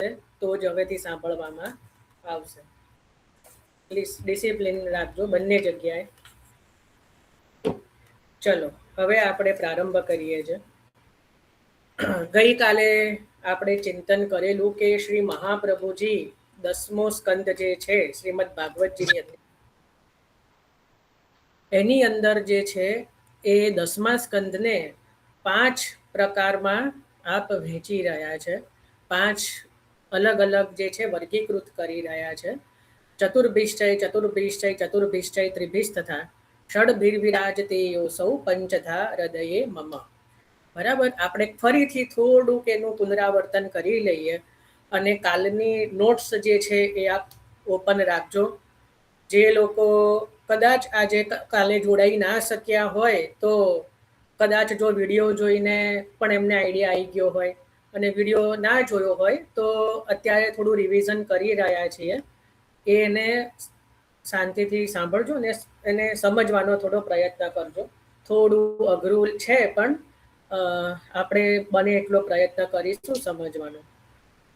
તો જ હવેથી સાંભળવામાં આવશે. પ્લીઝ ડિસિપ્લિન રાખજો બંને જગ્યાએ. ચલો હવે આપણે પ્રારંભ કરીએ છીએ. ગઈકાલે આપણે ચિંતન કરેલું કે શ્રી મહાપ્રભુજી 10મો સ્કંદ જે છે શ્રીમદ ભાગવતજીની અંદર, એની અંદર જે છે એ 10મા સ્કંદને 5 પ્રકારમાં આપ વહેંચી રહ્યા છે. 5 અલગ અલગ જે છે વર્ગીકૃત કરી રહ્યા છે. ચતુર્ભિશ્ચય ત્રિભિશ તથા ષડભિર્વિરાજતે યોસૌ પંચધા હૃદયે મમ. બરાબર, આપણે ફરીથી થોડુંક એનું પુનરાવર્તન કરી લઈએ અને કાલની નોટ્સ જે છે એ આપ ઓપન રાખજો. જે લોકો કદાચ આજે કાલે જોડાઈ ના શક્યા હોય તો કદાચ જો વિડીયો જોઈને પણ એમને આઈડિયા આવી ગયો હોય અને વિડીયો ના જોયો હોય તો અત્યારે થોડું રિવિઝન કરી રહ્યા છીએ, એને શાંતિથી સાંભળજો ને એને સમજવાનો થોડો પ્રયત્ન કરજો. થોડું અઘરું છે પણ આપણે બને એટલો પ્રયત્ન કરીશું સમજવાનો.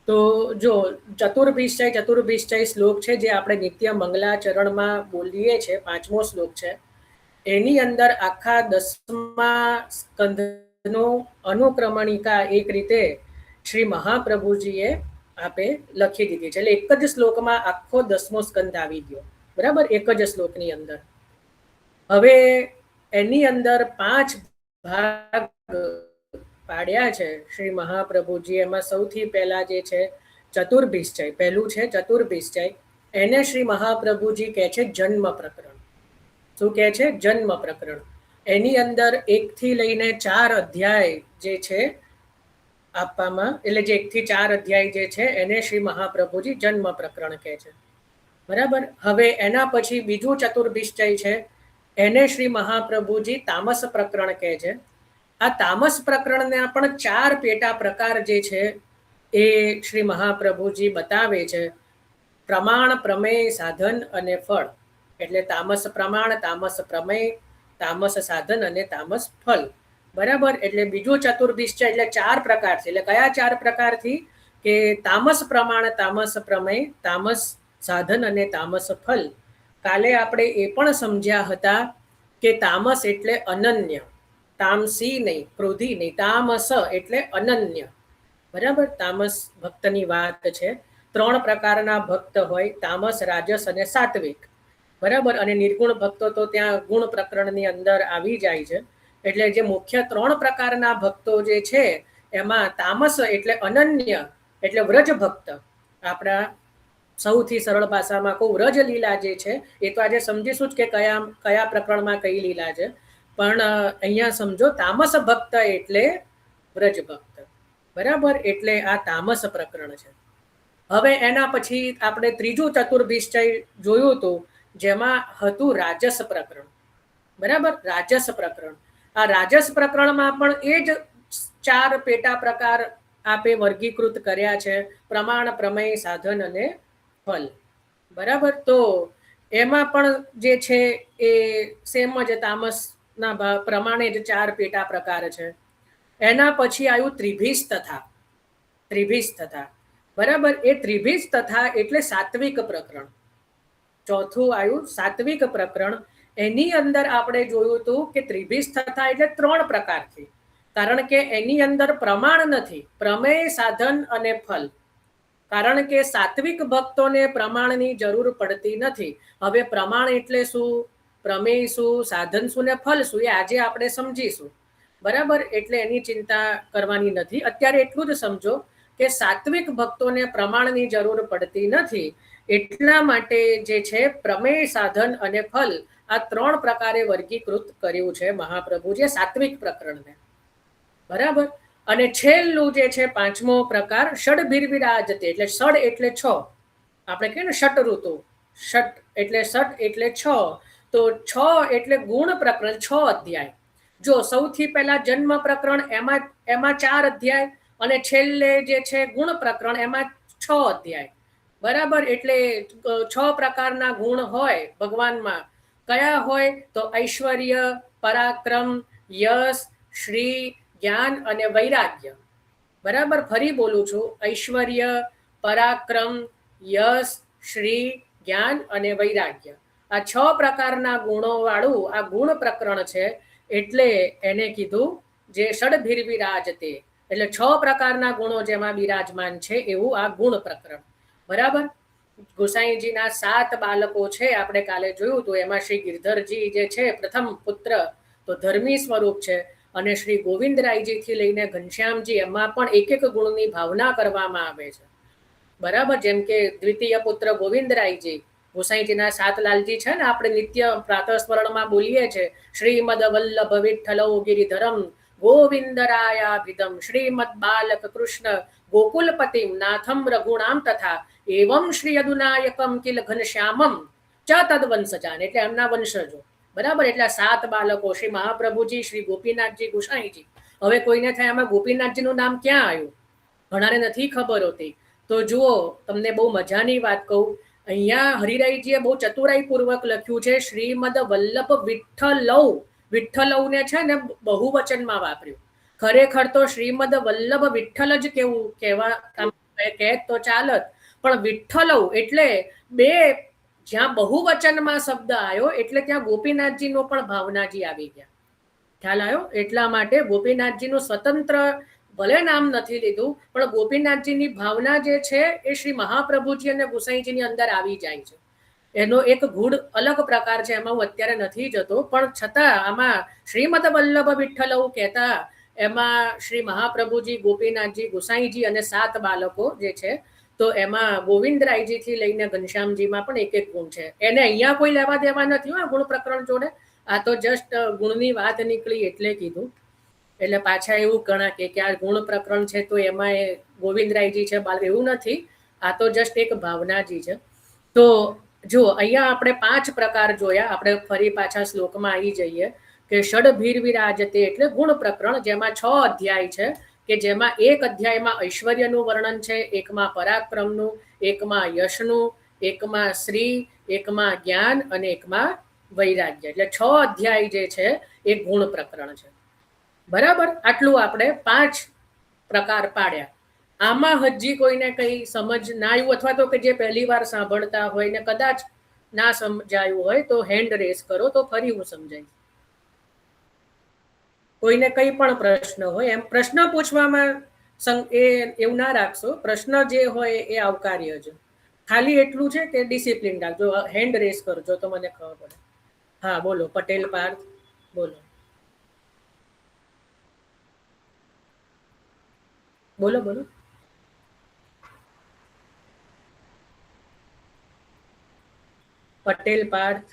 તો જો ચતુર્ભિશ્ચય શ્લોક છે જે આપણે નિત્ય મંગલાચરણમાં બોલીએ છીએ, 5મો શ્લોક છે. એની અંદર આખા 10મા સ્કંદનો અનુક્રમણિકા એક રીતે શ્રી મહાપ્રભુજીએ આપે લખી દીધી છે. એટલે એક જ શ્લોકમાં આખો 10મો સ્કંદ આવી ગયો. બરાબર, એક જ શ્લોકની અંદર. હવે એની અંદર 5 ભાગ પાડ્યા છે શ્રી મહાપ્રભુજી. એમાં સૌથી પહેલા જે છે ચતુર્ભિશ્ચય, પહેલું છે ચતુર્ભિશ્ચય. એને શ્રી મહાપ્રભુજી કહે છે જન્મ પ્રકરણ. શું કહે છે? જન્મ પ્રકરણ. એની અંદર 1 થી લઈને 4 અધ્યાય જે છે આપવામાં, એટલે જે 1 થી 4 અધ્યાય જે છે એને શ્રી મહાપ્રભુજી જન્મ પ્રકરણ કહે છે. બરાબર. હવે એના પછી બીજું ચતુર્ભિશ્ચય છે, એને શ્રી મહાપ્રભુજી તામસ પ્રકરણ કહે છે. આ તામસ પ્રકરણના પણ 4 પેટા પ્રકાર જે છે એ શ્રી મહાપ્રભુજી બતાવે છે. પ્રમાણ, પ્રમેય, સાધન અને ફળ. એટલે તામસ પ્રમાણ, તામસ પ્રમેય, તામસ સાધન અને તામસ ફળ. બરાબર. એટલે બીજું ચતુર્ભિશ્ચય એટલે 4 પ્રકાર છે. એટલે કયા 4 પ્રકારથી? કે તામસ પ્રમાણ, તામસ પ્રમેય, તામસ સાધન અને તામસ ફલ. કાલે આપણે એ પણ સમજ્યા હતા કે તામસ એટલે અનન્ય, તામસી નહીં, ક્રોધી નહીં, તામસ એટલે અનન્ય. બરાબર. તામસ ભક્તની વાત છે. 3 પ્રકારના ભક્ત હોય, તામસ, રાજસ અને સાત્વિક. બરાબર. અને નિર્ગુણ ભક્તો તો ત્યાં ગુણ પ્રકરણની અંદર આવી જાય છે. એટલે જે મુખ્ય 3 પ્રકારના ભક્તો જે છે એમાં તામસ એટલે અનન્ય, એટલે વ્રજ ભક્ત. આપણા સૌથી સરળ ભાષામાં કહું, વ્રજ લીલા જે છે એ તો આજે સમજીશું જ કે કયા પ્રકરણમાં કઈ લીલા છે. પણ અહીંયા સમજો, તામસ ભક્ત એટલે વ્રજ ભક્ત. બરાબર. એટલે આ તામસ પ્રકરણ છે. હવે એના પછી આપણે ત્રીજું ચતુર્ભિશ્ચય જોયું હતું, જેમાં હતું રાજસ પ્રકરણ. બરાબર. રાજસ પ્રકરણ. આ રાજસ પ્રકરણમાં પણ એ જ 4 પેટા પ્રકાર આપે વર્ગીકૃત કર્યા છે: પ્રમાણ, પ્રમેય, સાધન અને ફલ. બરાબર. તો એમાં પણ જે છે એ સેમ જ તામસના પ્રમાણે જ 4 પેટા પ્રકાર છે. એના પછી આવ્યું ત્રિભિશ તથા. બરાબર. એ ત્રિભિશ તથા એટલે સાત્વિક પ્રકરણ. ચોથું આવ્યું સાત્વિક પ્રકરણ. એની અંદર આપણે જોયું હતું કે ત્રિભિશ તથા એટલે 3 પ્રકારથી, કારણ કે એની અંદર પ્રમાણ નથી, પ્રમેય, સાધન અને ફલ. કારણ કે સાત્વિક ભક્તોને પ્રમાણની જરૂર પડતી નથી. હવે પ્રમાણ એટલે શું, પ્રમેય શું, સાધન શું ને ફલ શું, એ આજે આપણે સમજીશું. બરાબર. એટલે એની ચિંતા કરવાની નથી. અત્યારે એટલું જ સમજો કે સાત્વિક ભક્તોને પ્રમાણની જરૂર પડતી નથી. એટલા માટે જે છે પ્રમેય, સાધન અને ફલ આ 3 પ્રકારે વર્ગીકૃત કર્યું છે મહાપ્રભુજીએ સાત્વિક પ્રકરણને. બરાબર. અને છેલ્લું જે છે 5મો પ્રકાર ષડભિર્વિરાજતે, એટલે ષડ એટલે 6. આપણે કહીએ ને ષટ ઋતુ, ષટ એટલે 6. તો 6 એટલે ગુણ પ્રકરણ, 6 અધ્યાય. જો સૌથી પહેલા જન્મ પ્રકરણ, એમાં 4 અધ્યાય, અને છેલ્લે જે છે ગુણ પ્રકરણ, એમાં 6 અધ્યાય. બરાબર. એટલે 6 પ્રકારના ગુણ હોય ભગવાનમાં. કયા હોય? તો ઐશ્વર્ય, પરાક્રમ, યશ, શ્રી, જ્ઞાન અને વૈરાગ્ય. બરાબર. ફરી બોલું છું, ઐશ્વર્ય, પરાક્રમ, યશ, શ્રી, જ્ઞાન અને વૈરાગ્ય. આ 6 પ્રકારના ગુણો વાળું આ ગુણ પ્રકરણ છે. એટલે એને કીધું જે ષડભીર વિરાજતે, એટલે 6 પ્રકારના ગુણો જેમાં બિરાજમાન છે એવું આ ગુણ પ્રકરણ. બરાબર. ગોસાઈજીના 7 બાળકો છે, આપણે કાલે જોયું તો એમાં શ્રી ગિરધરજી જે છે પ્રથમ પુત્ર તો ધર્મી સ્વરૂપ છે, અને શ્રી ગોવિંદરાયજી થી લઈને ઘનશ્યામજી એમાં પણ એક એક ગુણની ભાવના કરવામાં આવે છે. બરાબર. જેમ કે દ્વિતીય પુત્ર ગોવિંદરાયજી, ગોસાઈજીના 7 લાલજી છે ને, આપણે નિત્ય પ્રાતઃ સ્મરણમાં બોલીએ છે, શ્રીમદ વલ્લભ વિઠ્ઠલો ગિરિધરમ ગોવિંદરાયાભિધમ શ્રીમદ બાલક કૃષ્ણ ગોકુલપતિમ નાથમ રઘુણામ તથા એવમ શ્રી અદુનાયકમ કિલ ઘનશ્યામમ ચ તદવંશજાન, એટલે એમના વંશજો. બરાબર. એટલે 7 બાળકો શ્રી મહાપ્રભુજી, શ્રી ગોપીનાથજી, ગોસાઈજી. હવે કોઈને થાય આમાં ગોપીનાથજીનું નામ ક્યાં આવ્યું, ઘણાને નથી ખબર હોતી. તો જુઓ, તમને બહુ મજાની વાત કહું, અહીંયા હરિરાયજીએ બહુ ચતુરાઈ પૂર્વક લખ્યું છે શ્રીમદ વલ્લભ વિઠ્ઠલૌ. વિઠ્ઠલૌને છે ને બહુવચનમાં વાપર્યું. ખરેખર તો શ્રીમદ વલ્લભ વિઠ્ઠલ જ કેવું કહેવા કહેત તો ચાલત, પણ વિઠ્ઠલૌ એટલે બે, જ્યાં બહુવચનમાં શબ્દ આવ્યો એટલે ત્યાં ગોપીનાથજીનો પણ ભાવનાજી આવી ગયા. ખ્યાલ આવ્યો? એટલા માટે ગોપીનાથજીનું સ્વતંત્ર ભલે નામ નથી લીધું, પણ ગોપીનાથજીની ભાવના જે છે એ શ્રી મહાપ્રભુજી અને ગોસાઈજીની અંદર આવી જાય છે. એનો એક ગુણ અલગ પ્રકાર છે, એમાં હું અત્યારે નથી જતો, પણ છતાં આમાં શ્રીમદ વલ્લભ વિઠ્ઠલૌ કહેતા એમાં શ્રી મહાપ્રભુજી, ગોપીનાથજી, ગોસાઈજી અને 7 બાળકો જે છે, તો એમાં ગોવિંદરાયજી થી લઈને ઘનશ્યામજીમાં પણ એક એક ગુણ છે. એને અહીંયા કોઈ લેવા દેવા નથી આ ગુણ પ્રકરણ જોડે. આ તો જસ્ટ ગુણની વાત નીકળી એટલે કીધું. એટલે પાછા એવું ઘણા કે આ ગુણ પ્રકરણ છે તો એમાં એ ગોવિંદરાયજી છે બાલ, એવું નથી. આ તો જસ્ટ એક ભાવનાજી છે. તો જો અહીંયા આપણે 5 પ્રકાર જોયા. આપણે ફરી પાછા શ્લોકમાં આવી જઈએ કે ષડભીર વિરાજતે એટલે ગુણ પ્રકરણ, જેમાં 6 અધ્યાય છે, કે જેમાં એક અધ્યાયમાં ઐશ્વર્યનું વર્ણન છે, એકમાં પરાક્રમનું, એકમાં યશનું, એકમાં શ્રી, એકમાં જ્ઞાન અને એકમાં વૈરાગ્ય. એટલે 6 અધ્યાય જે છે એ ગુણ પ્રકરણ છે. બરાબર. આટલું આપણે 5 પ્રકાર પાડ્યા. આમાં હજી કોઈને કઈ સમજ ના આવ્યું, અથવા તો કે જે પહેલી વાર સાંભળતા હોય ને કદાચ ના સમજાયું હોય તો હેન્ડ રેસ કરો, તો ફરી હું સમજાવીશ. કોઈને કઈ પણ પ્રશ્ન હોય એમ પ્રશ્ન પૂછવામાં એવું ના રાખશો. પ્રશ્ન જે હોય એ આવકાર્ય છે. ખાલી એટલું છે કે ડિસિપ્લિન રાખજો. હેન્ડ રેસ કરજો તો મને ખબર પડે. હા બોલો. પટેલ પાર્થ બોલો. બોલો બોલો. પટેલ પાર્થ.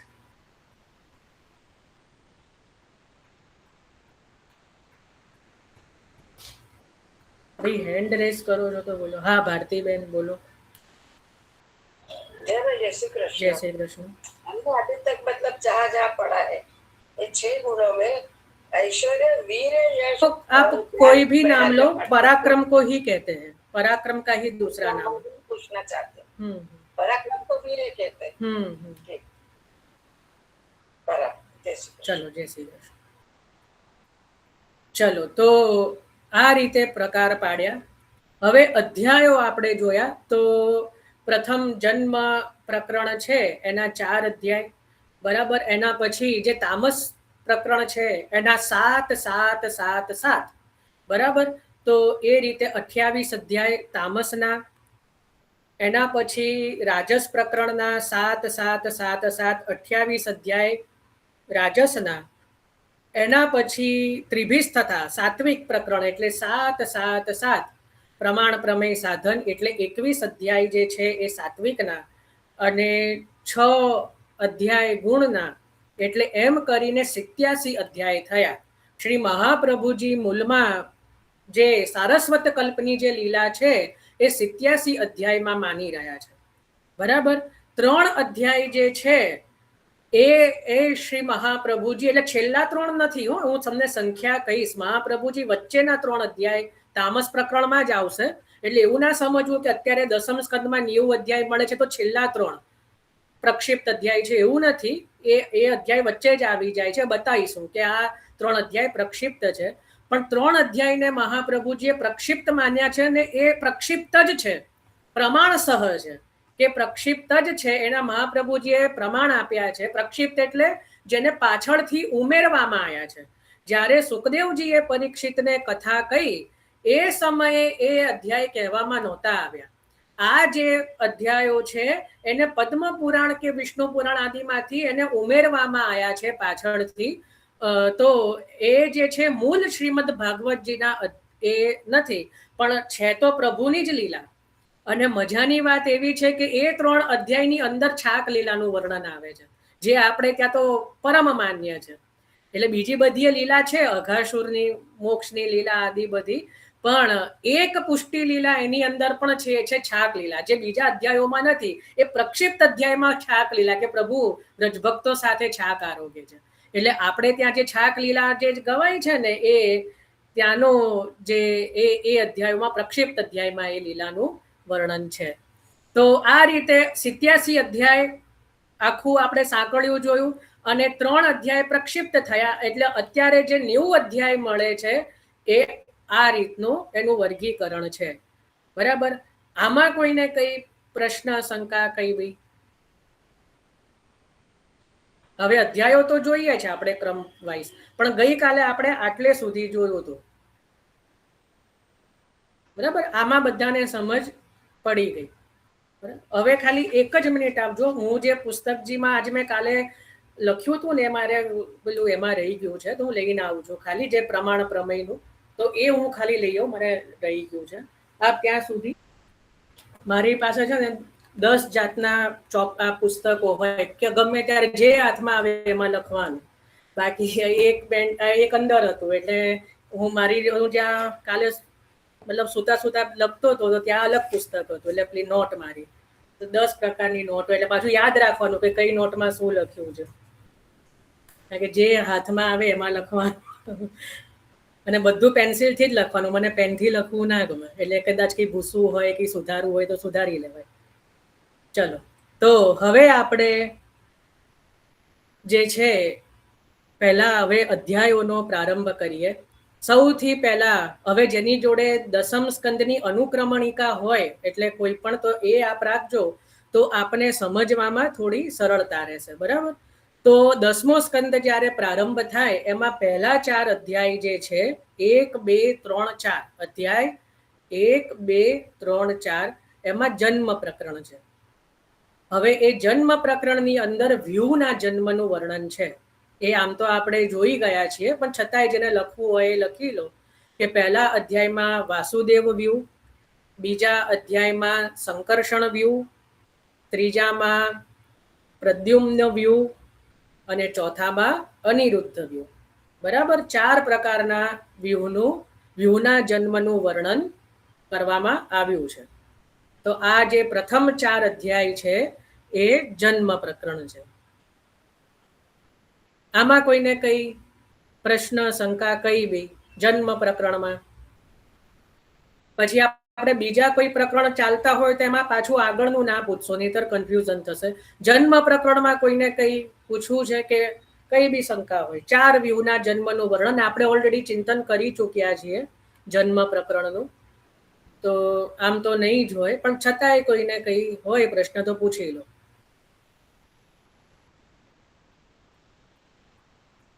भाई हैंड रेस करो जो तो बोलो. हाँ भारती बहन बोलो. जय श्री कृष्ण. जय श्री कृष्ण. हमने अभी तक मतलब जहाँ पढ़ा है ये 6 गुणों में ऐश्वर्य, वीर, यश, तो आप कोई भी नाम लो, पराक्रम को ही कहते हैं. पराक्रम का ही दूसरा नाम पूछना चाहते हैं. पराक्रम को वीर कहते हैं. चलो जय श्री कृष्ण. चलो तो આ રીતે પ્રકાર પાડ્યા. હવે અધ્યાયો આપણે જોયા. તો પ્રથમ જન્મ પ્રકરણ છે એના 4 અધ્યાય. બરાબર. એના પછી જે તામસ પ્રકરણ છે એના 7 7 7 7. બરાબર. તો એ રીતે 28 અધ્યાય તામસના. એના પછી રાજસ પ્રકરણના 7 7 7 7 28 અધ્યાય રાજસના. એના પછી ત્રિભિસ તથા સાત્વિક પ્રકરણ એટલે 7 7 7 પ્રમાણ પ્રમેય સાધન એટલે 21 અધ્યાય જે છે એ સાત્વિકના, અને 6 અધ્યાય ગુણના, એટલે એમ કરીને 87 અધ્યાય થયા. શ્રી મહાપ્રભુજી મૂલમાં જે સારસ્વત કલ્પની જે લીલા છે એ 87 અધ્યાયમાં માની રહ્યા છે. બરાબર. 3 અધ્યાય જે છે એ શ્રી મહાપ્રભુજી, એટલે છેલ્લા 3 નથી હો, હું તમને સંખ્યા કહીશ. મહાપ્રભુજી વચ્ચેના 3 અધ્યાય તામસ પ્રકરણમાં જ આવશે. એટલે એવું ના સમજવું કે અત્યારે 10મ સ્કંદમાં 90 અધ્યાય મળે છે તો છેલ્લા 3 પ્રક્ષિપ્ત અધ્યાય છે, એવું નથી. એ અધ્યાય વચ્ચે જ આવી જાય છે. બતાવીશું કે આ 3 અધ્યાય પ્રક્ષિપ્ત છે, પણ 3 અધ્યાયને મહાપ્રભુજીએ પ્રક્ષિપ્ત માન્યા છે, ને એ પ્રક્ષિપ્ત જ છે. પ્રમાણસહ છે કે પ્રક્ષિપ્ત જ છે, એના મહાપ્રભુજીએ પ્રમાણ આપ્યા છે. પ્રક્ષિપ્ત એટલે જેને પાછળથી ઉમેરવામાં આવ્યા છે. જ્યારે સુખદેવજીએ પરીક્ષિતને કથા કહી એ સમયે એ અધ્યાય કહેવામાં નહોતા આવ્યા. આ જે અધ્યાયો છે એને પદ્મ પુરાણ કે વિષ્ણુ પુરાણ આદિમાંથી એને ઉમેરવામાં આવ્યા છે પાછળથી. તો એ જે છે મૂળ શ્રીમદ ભાગવતજીના એ નથી, પણ છે તો પ્રભુની જ લીલા. અને મજાની વાત એવી છે કે એ 3 અધ્યાયની અંદર છાક લીલાનું વર્ણન આવે છે, જે આપણે ત્યાં તો પરમ માન્ય છે. એટલે બીજી બધી લીલા છે, અઘાસુરની, મોક્ષની લીલા આદિ બધી, પણ એક પુષ્ટિ લીલા એની અંદર પણ છે છાક લીલા, જે બીજા અધ્યાયોમાં નથી. એ પ્રક્ષિપ્ત અધ્યાયમાં છાક લીલા, કે પ્રભુ વ્રજભક્તો સાથે છાક આરોગે છે. એટલે આપણે ત્યાં જે છાક લીલા જે ગવાય છે ને, એ ત્યાંનો જે એ અધ્યાયમાં, પ્રક્ષિપ્ત અધ્યાયમાં એ લીલાનું વર્ણન છે. તો આ રીતે 87 અધ્યાય આખું આપણે સાંકળ્યું જોયું, અને 3 અધ્યાય પ્રક્ષિપ્ત થયા. એટલે અત્યારે જે 90 અધ્યાય મળે છે એ આ રીતનું એનું વર્ગીકરણ છે. બરાબર? આમાં કોઈને કઈ પ્રશ્ન, શંકા કઈ બી? હવે અધ્યાયો તો જોઈએ છે આપણે ક્રમ વાઇઝ, પણ ગઈકાલે આપણે આટલે સુધી જોયું હતું. બરાબર? આમાં બધાને સમજ પડી ગઈ. હવે ખાલી એક જ મિનિટ આપજો. હું જે પુસ્તકજીમાં આજ મેં કાલે લખ્યું હતું ને, મારે પેલું એમાં રહી ગયું છે, તો હું લઈને આવું છું. ખાલી જે પ્રમાણ પ્રમેયનું, તો એ હું ખાલી લઈ આવું, મને રહી ગયું છે. આ ત્યાં સુધી મારી પાસે છે ને 10 જાતના પુસ્તકો હોય, કે ગમે ત્યારે જે હાથમાં આવે એમાં લખવાનું. બાકી એક અંદર હતું, એટલે હું જ્યાં કાલે મતલબ સુતા લખતો હતો, તો ત્યાં અલગ પુસ્તક હતું. એટલે પેલી નોટ મારી, તો 10 પ્રકારની નોટો, એટલે પાછું યાદ રાખવાનું કે કઈ નોટમાં શું લખ્યું છે. કારણ કે જે હાથમાં આવે એમાં લખવાનું, અને બધું પેન્સિલથી જ લખવાનું. મને પેનથી લખવું ના ગમે, એટલે કદાચ કંઈ ભૂસવું હોય કે સુધારવું હોય તો સુધારી લેવાય. ચલો, તો હવે આપણે જે છે પહેલા હવે અધ્યાયોનો પ્રારંભ કરીએ. સૌથી પહેલા હવે જેની જોડે 10મ સ્કંદની અનુક્રમણિકા હોય, એટલે કોઈ પણ, તો એ આપ રાખજો, તો આપને સમજવામાં થોડી સરળતા રહેશે. બરાબર? તો 10મો સ્કંદ જ્યારે પ્રારંભ થાય, એમાં પહેલા 4 અધ્યાય જે છે, 1, 2, 3, 4 અધ્યાય 1, 2, 3, 4, એમાં જન્મ પ્રકરણ છે. હવે એ જન્મ પ્રકરણની અંદર વ્યુના જન્મનું વર્ણન છે. એ આમ તો આપણે જોઈ ગયા છીએ, પણ છતાંય જેને લખવું હોય એ લખી લો. કે પહેલા અધ્યાયમાં વાસુદેવ વ્યૂ, બીજા અધ્યાયમાં સંકર્ષણ વ્યૂ, ત્રીજામાં પ્રદ્યુમ્ન વ્યૂ, અને ચોથામાં અનિરુદ્ધ વ્યૂ. બરાબર? 4 પ્રકારના વ્યૂના જન્મનું વર્ણન કરવામાં આવ્યું છે. તો આ જે પ્રથમ 4 અધ્યાય છે એ જન્મ પ્રકરણ છે. આમાં કોઈને કઈ પ્રશ્ન, શંકા કઈ બી જન્મ પ્રકરણમાં? પછી આપણે બીજા કોઈ પ્રકરણ ચાલતા હોય તો એમાં પાછું આગળનું ના પૂછશો, નહીતર કન્ફ્યુઝન થશે. જન્મ પ્રકરણમાં કોઈને કઈ પૂછવું છે કે કઈ બી શંકા હોય? 4 વ્યૂના જન્મનું વર્ણન આપણે ઓલરેડી ચિંતન કરી ચૂક્યા છીએ જન્મ પ્રકરણનું, તો આમ તો નહીં જ હોય, પણ છતાંય કોઈને કઈ હોય પ્રશ્ન તો પૂછી લો.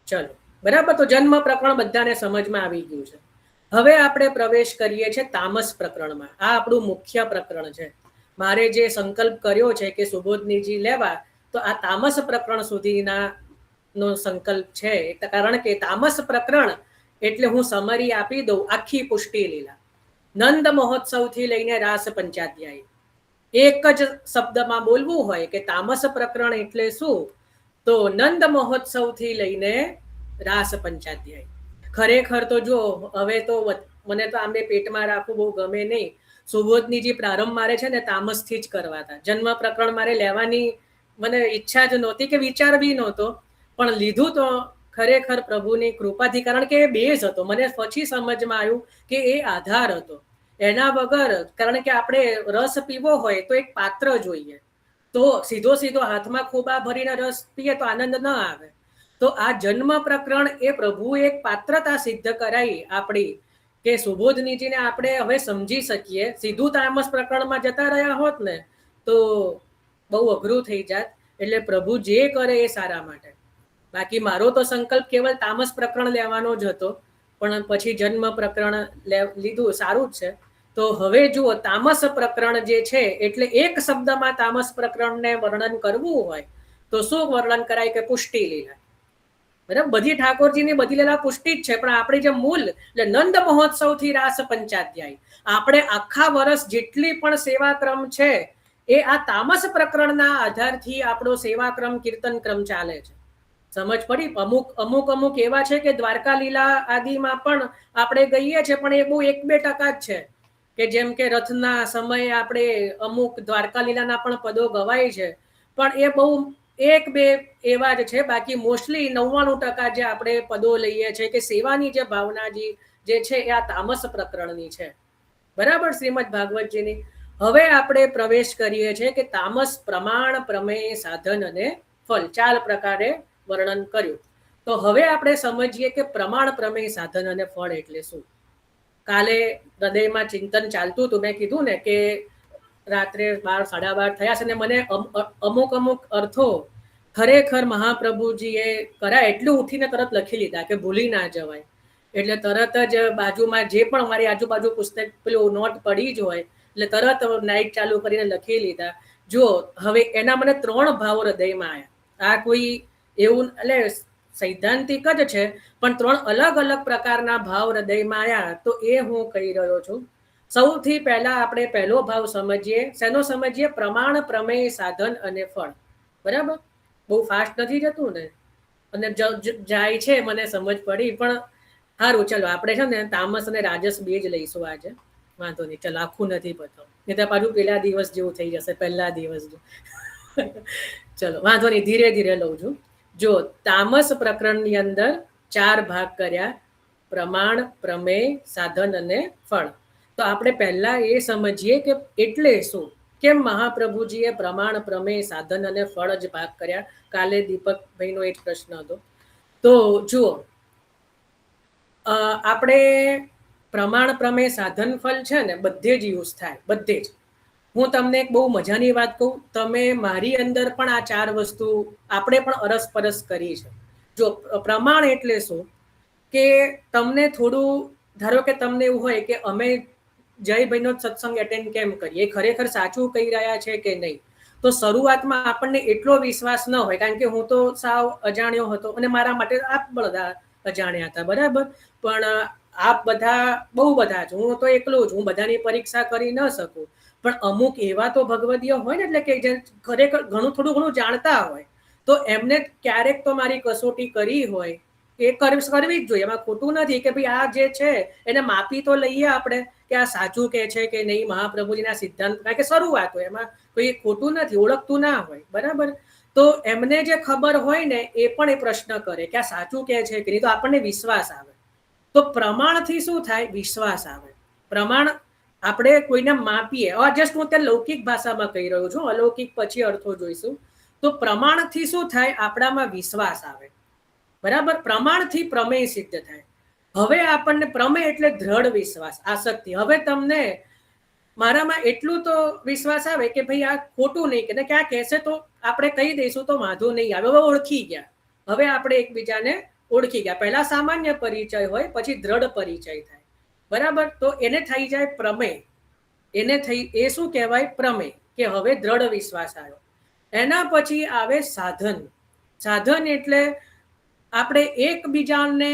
ચલો, બરાબર? તો જન્મ પ્રકરણ બધાને સમજમાં આવી ગયું છે. હવે આપણે પ્રવેશ કરીએ છીએ તામસ પ્રકરણમાં. આ આપણું મુખ્ય પ્રકરણ છે. મારે જે સંકલ્પ કર્યો છે કે સુબોધનીજી લેવા, તો આ તામસ પ્રકરણ સુધીના નો સંકલ્પ છે. કારણ કે તામસ પ્રકરણ એટલે હું સમરી આપી દઉં, આખી પુષ્ટિ લીલા નંદ મહોત્સવથી લઈને રાસ પંચાધ્યાય, એક જ શબ્દમાં બોલવું હોય કે તામસ પ્રકરણ એટલે શું, તો નંદ મહોત્સવથી લઈને રાસ પંચાધ્યાય. ખરેખર તો જો હવે તો મને તો આંબે પેટમાં રાખવું બહુ ગમે નહીં. સુબોધનીજી પ્રારંભ મારે છે ને તામસથી જ કરવા હતા. જન્મ પ્રકરણ મારે લેવાની મને ઈચ્છા જ નહોતી, કે વિચાર બી નહોતો, પણ લીધું તો ખરેખર પ્રભુની કૃપાથી. કારણ કે એ બેઝ હતો. મને પછી સમજમાં આવ્યું કે એ આધાર હતો. એના વગર, કારણ કે આપણે રસ પીવો હોય તો એક પાત્ર જોઈએ, તો સીધો હાથમાં ખોબા ભરીને રસ પીએ તો આનંદ ન આવે. તો આ જન્મ પ્રકરણ એ પ્રભુએ એક પાત્રતા સિદ્ધ કરાઈ આપણી, કે સુબોધનીજીને આપણે હવે સમજી શકીએ. સીધું તામસ પ્રકરણમાં જતા રહ્યા હોત ને તો બહુ અઘરું થઈ જાત. એટલે પ્રભુ જે કરે એ સારા માટે. બાકી મારો તો સંકલ્પ કેવલ તામસ પ્રકરણ લેવાનો જ હતો, પણ પછી જન્મ પ્રકરણ લીધું, સારું જ છે. તો હવે જુઓ, તામસ પ્રકરણ જે છે, એટલે એક શબ્દમાં તામસ પ્રકરણને વર્ણન કરવું હોય તો શું વર્ણન કરાય કે પુષ્ટિ લીલા. બરાબર, બધી ઠાકોરજીની બધી લીલા પુષ્ટિ જ છે, પણ આપણી જે મૂળ એટલે નંદ મહોત્સવ થી રાસ પંચાધ્યાય, આપણે આખા વર્ષ જેટલી પણ સેવાક્રમ છે એ આ તામસ પ્રકરણના આધારથી આપણો સેવાક્રમ કીર્તન ક્રમ ચાલે છે. સમજ પડી? અમુક એવા છે કે દ્વારકા લીલા આદિમાં પણ આપણે ગઈએ છીએ, પણ એ બહુ 1-2% જ છે. કે જેમ કે રથના સમયે આપણે અમુક દ્વારકા લીલાના પણ પદો ગવાય છે, પણ એ બહુ 1-2 એવા જ છે. બાકી મોસ્ટલી 99% જે આપણે પદો લઈએ છીએ કે સેવાની જે ભાવનાજી જે છે એ આ તામસ પ્રકરણની છે. બરાબર, શ્રીમદ ભાગવતજીની. હવે આપણે પ્રવેશ કરીએ છીએ કે તામસ પ્રમાણ, પ્રમેય, સાધન અને ફળ 4 પ્રકારે વર્ણન કર્યું. તો હવે આપણે સમજીએ કે પ્રમાણ, પ્રમેય, સાધન અને ફળ એટલે શું. કાલે હૃદયમાં ચિંતન ચાલતું હતું. મેં કીધું ને કે રાત્રે 12-12:30 થયા છે ને મને અમુક અર્થો ખરેખર મહાપ્રભુજીએ કરાય એટલું ઉઠીને તરત લખી લીધા કે ભૂલી ના જવાય. એટલે તરત જ બાજુમાં જે પણ મારી આજુબાજુ પુસ્તક પેલું નોટ પડી જ હોય એટલે તરત નાઇટ ચાલુ કરીને લખી લીધા. જો હવે એના મને 3 ભાવ હૃદયમાં આવ્યા. આ કોઈ એવું એટલે સૈદ્ધાંતિક જ છે, પણ 3 અલગ અલગ પ્રકારના ભાવ હૃદયમાં આવ્યા. તો એ હું કહી રહ્યો છું. સૌથી પહેલા આપણે પહેલો ભાવ સમજીએ. શેનો સમજીએ? પ્રમાણ, પ્રમેય, સાધન અને ફળ. બરાબર, બહુ ફાસ્ટ નથી જતું ને, અને જાય છે મને સમજ પડી. પણ સારું, ચલો આપણે છે ને તામસ અને રાજસ બે જ લઈશું આજે. વાંધો નહીં, ચલો આખું નથી બતાવું, નહીં તો પાછું પેલા દિવસ જેવું થઈ જશે, પહેલા દિવસ ચલો વાંધો નહીં, ધીરે ધીરે લઉં છું. જો તામસ પ્રકરણની અંદર 4 ભાગ કર્યા: પ્રમાણ, પ્રમેય, સાધન અને ફળ. તો આપણે પહેલા એ સમજીએ કે એટલે શું, કેમ મહાપ્રભુજીએ પ્રમાણ, પ્રમેય, સાધન અને ફળ જ ભાગ કર્યા. કાલે દીપકભાઈનો એક પ્રશ્ન હતો. તો જુઓ, આપણે પ્રમાણ, પ્રમેય, સાધન, ફળ છે ને બધે જ યુઝ થાય, બધે જ. હું તમને એક બહુ મજાની વાત કહું. તમે મારી અંદર પણ આ 4 વસ્તુ આપણે પણ અરસપરસ કરી છે. જો પ્રમાણ એટલે શું કે તમને થોડું, ધારો કે તમને એવું હોય કે અમે જયભાઈનો સત્સંગ એટેન્ડ કેમ કરીએ, ખરેખર સાચું કહી રહ્યા છે કે નહીં. તો શરૂઆતમાં આપણને એટલો વિશ્વાસ ન હોય, કારણ કે હું તો સાવ અજાણ્યો હતો અને મારા માટે આપ બધા અજાણ્યા હતા. બરાબર, પણ આપ બધા બહુ બધા જ, હું તો એકલો જ, હું બધાની પરીક્ષા કરી ન શકું. પણ અમુક એવા તો ભગવદીય હોય ને, એટલે કે જે ખરેખર થોડું ઘણું જાણતા હોય, તો એમને ક્યારેક તો મારી કસોટી કરી હોય એ કરવી જ જોઈએ. એમાં ખોટું નથી કે ભાઈ આ જે છે એને માપી તો લઈએ આપણે કે આ સાચું કે છે કે નહીં, મહાપ્રભુજીના સિદ્ધાંત. કારણ કે શરૂઆત હોય, એમાં કોઈ ખોટું નથી, ઓળખતું ના હોય. બરાબર, તો એમને જે ખબર હોય ને એ પણ એ પ્રશ્ન કરે કે આ સાચું કે છે કે નહીં, તો આપણને વિશ્વાસ આવે. તો પ્રમાણથી શું થાય? વિશ્વાસ આવે. પ્રમાણ આપણે કોઈને માપીએ. જસ્ટ હું ત્યાં લૌકિક ભાષામાં કહી રહ્યો છું, અલૌકિક પછી અર્થો જોઈશું. તો પ્રમાણથી શું થાય? આપણામાં વિશ્વાસ આવે. બરાબર, પ્રમાણથી પ્રમેય સિદ્ધ થાય. હવે આપણને પ્રમેય એટલે દ્રઢ વિશ્વાસ, આસક્તિ. હવે તમને મારામાં એટલું તો વિશ્વાસ આવે કે ભાઈ આ ખોટું નહીં કે ક્યાં કહેશે તો આપણે કહી દઈશું તો વાંધો નહીં આવે. હવે ઓળખી ગયા, હવે આપણે એકબીજાને ઓળખી ગયા. પહેલા સામાન્ય પરિચય હોય, પછી દ્રઢ પરિચય થાય. બરાબર, તો એને થઈ જાય પ્રમેય. એ શું કહેવાય? પ્રમેય, કે હવે દ્રઢ વિશ્વાસ આવ્યો. એના પછી આવે સાધન. સાધન એટલે આપણે એકબીજાને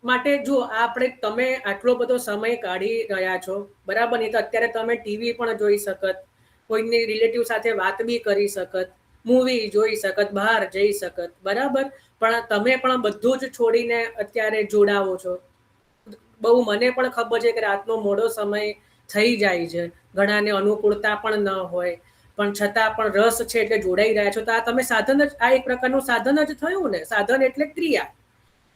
માટે, જો આપણે તમે આટલો બધો સમય કાઢી રહ્યા છો, બરાબર, નહીં તો અત્યારે તમે ટીવી પણ જોઈ શકત, કોઈની રિલેટિવ સાથે વાત બી કરી શકત, મૂવી જોઈ શકત, બહાર જઈ શકત. બરાબર, પણ તમે પણ બધું જ છોડીને અત્યારે જોડાવો છો. બહુ મને પણ ખબર છે કે રાતનો મોડો સમય થઈ જાય છે, ઘણાને અનુકૂળતા પણ ન હોય, પણ છતાં પણ રસ છે એટલે જોડાઈ રહ્યા છો. તો આ તમે સાધન જ, આ એક પ્રકારનું સાધન જ થયું ને. સાધન એટલે ક્રિયા,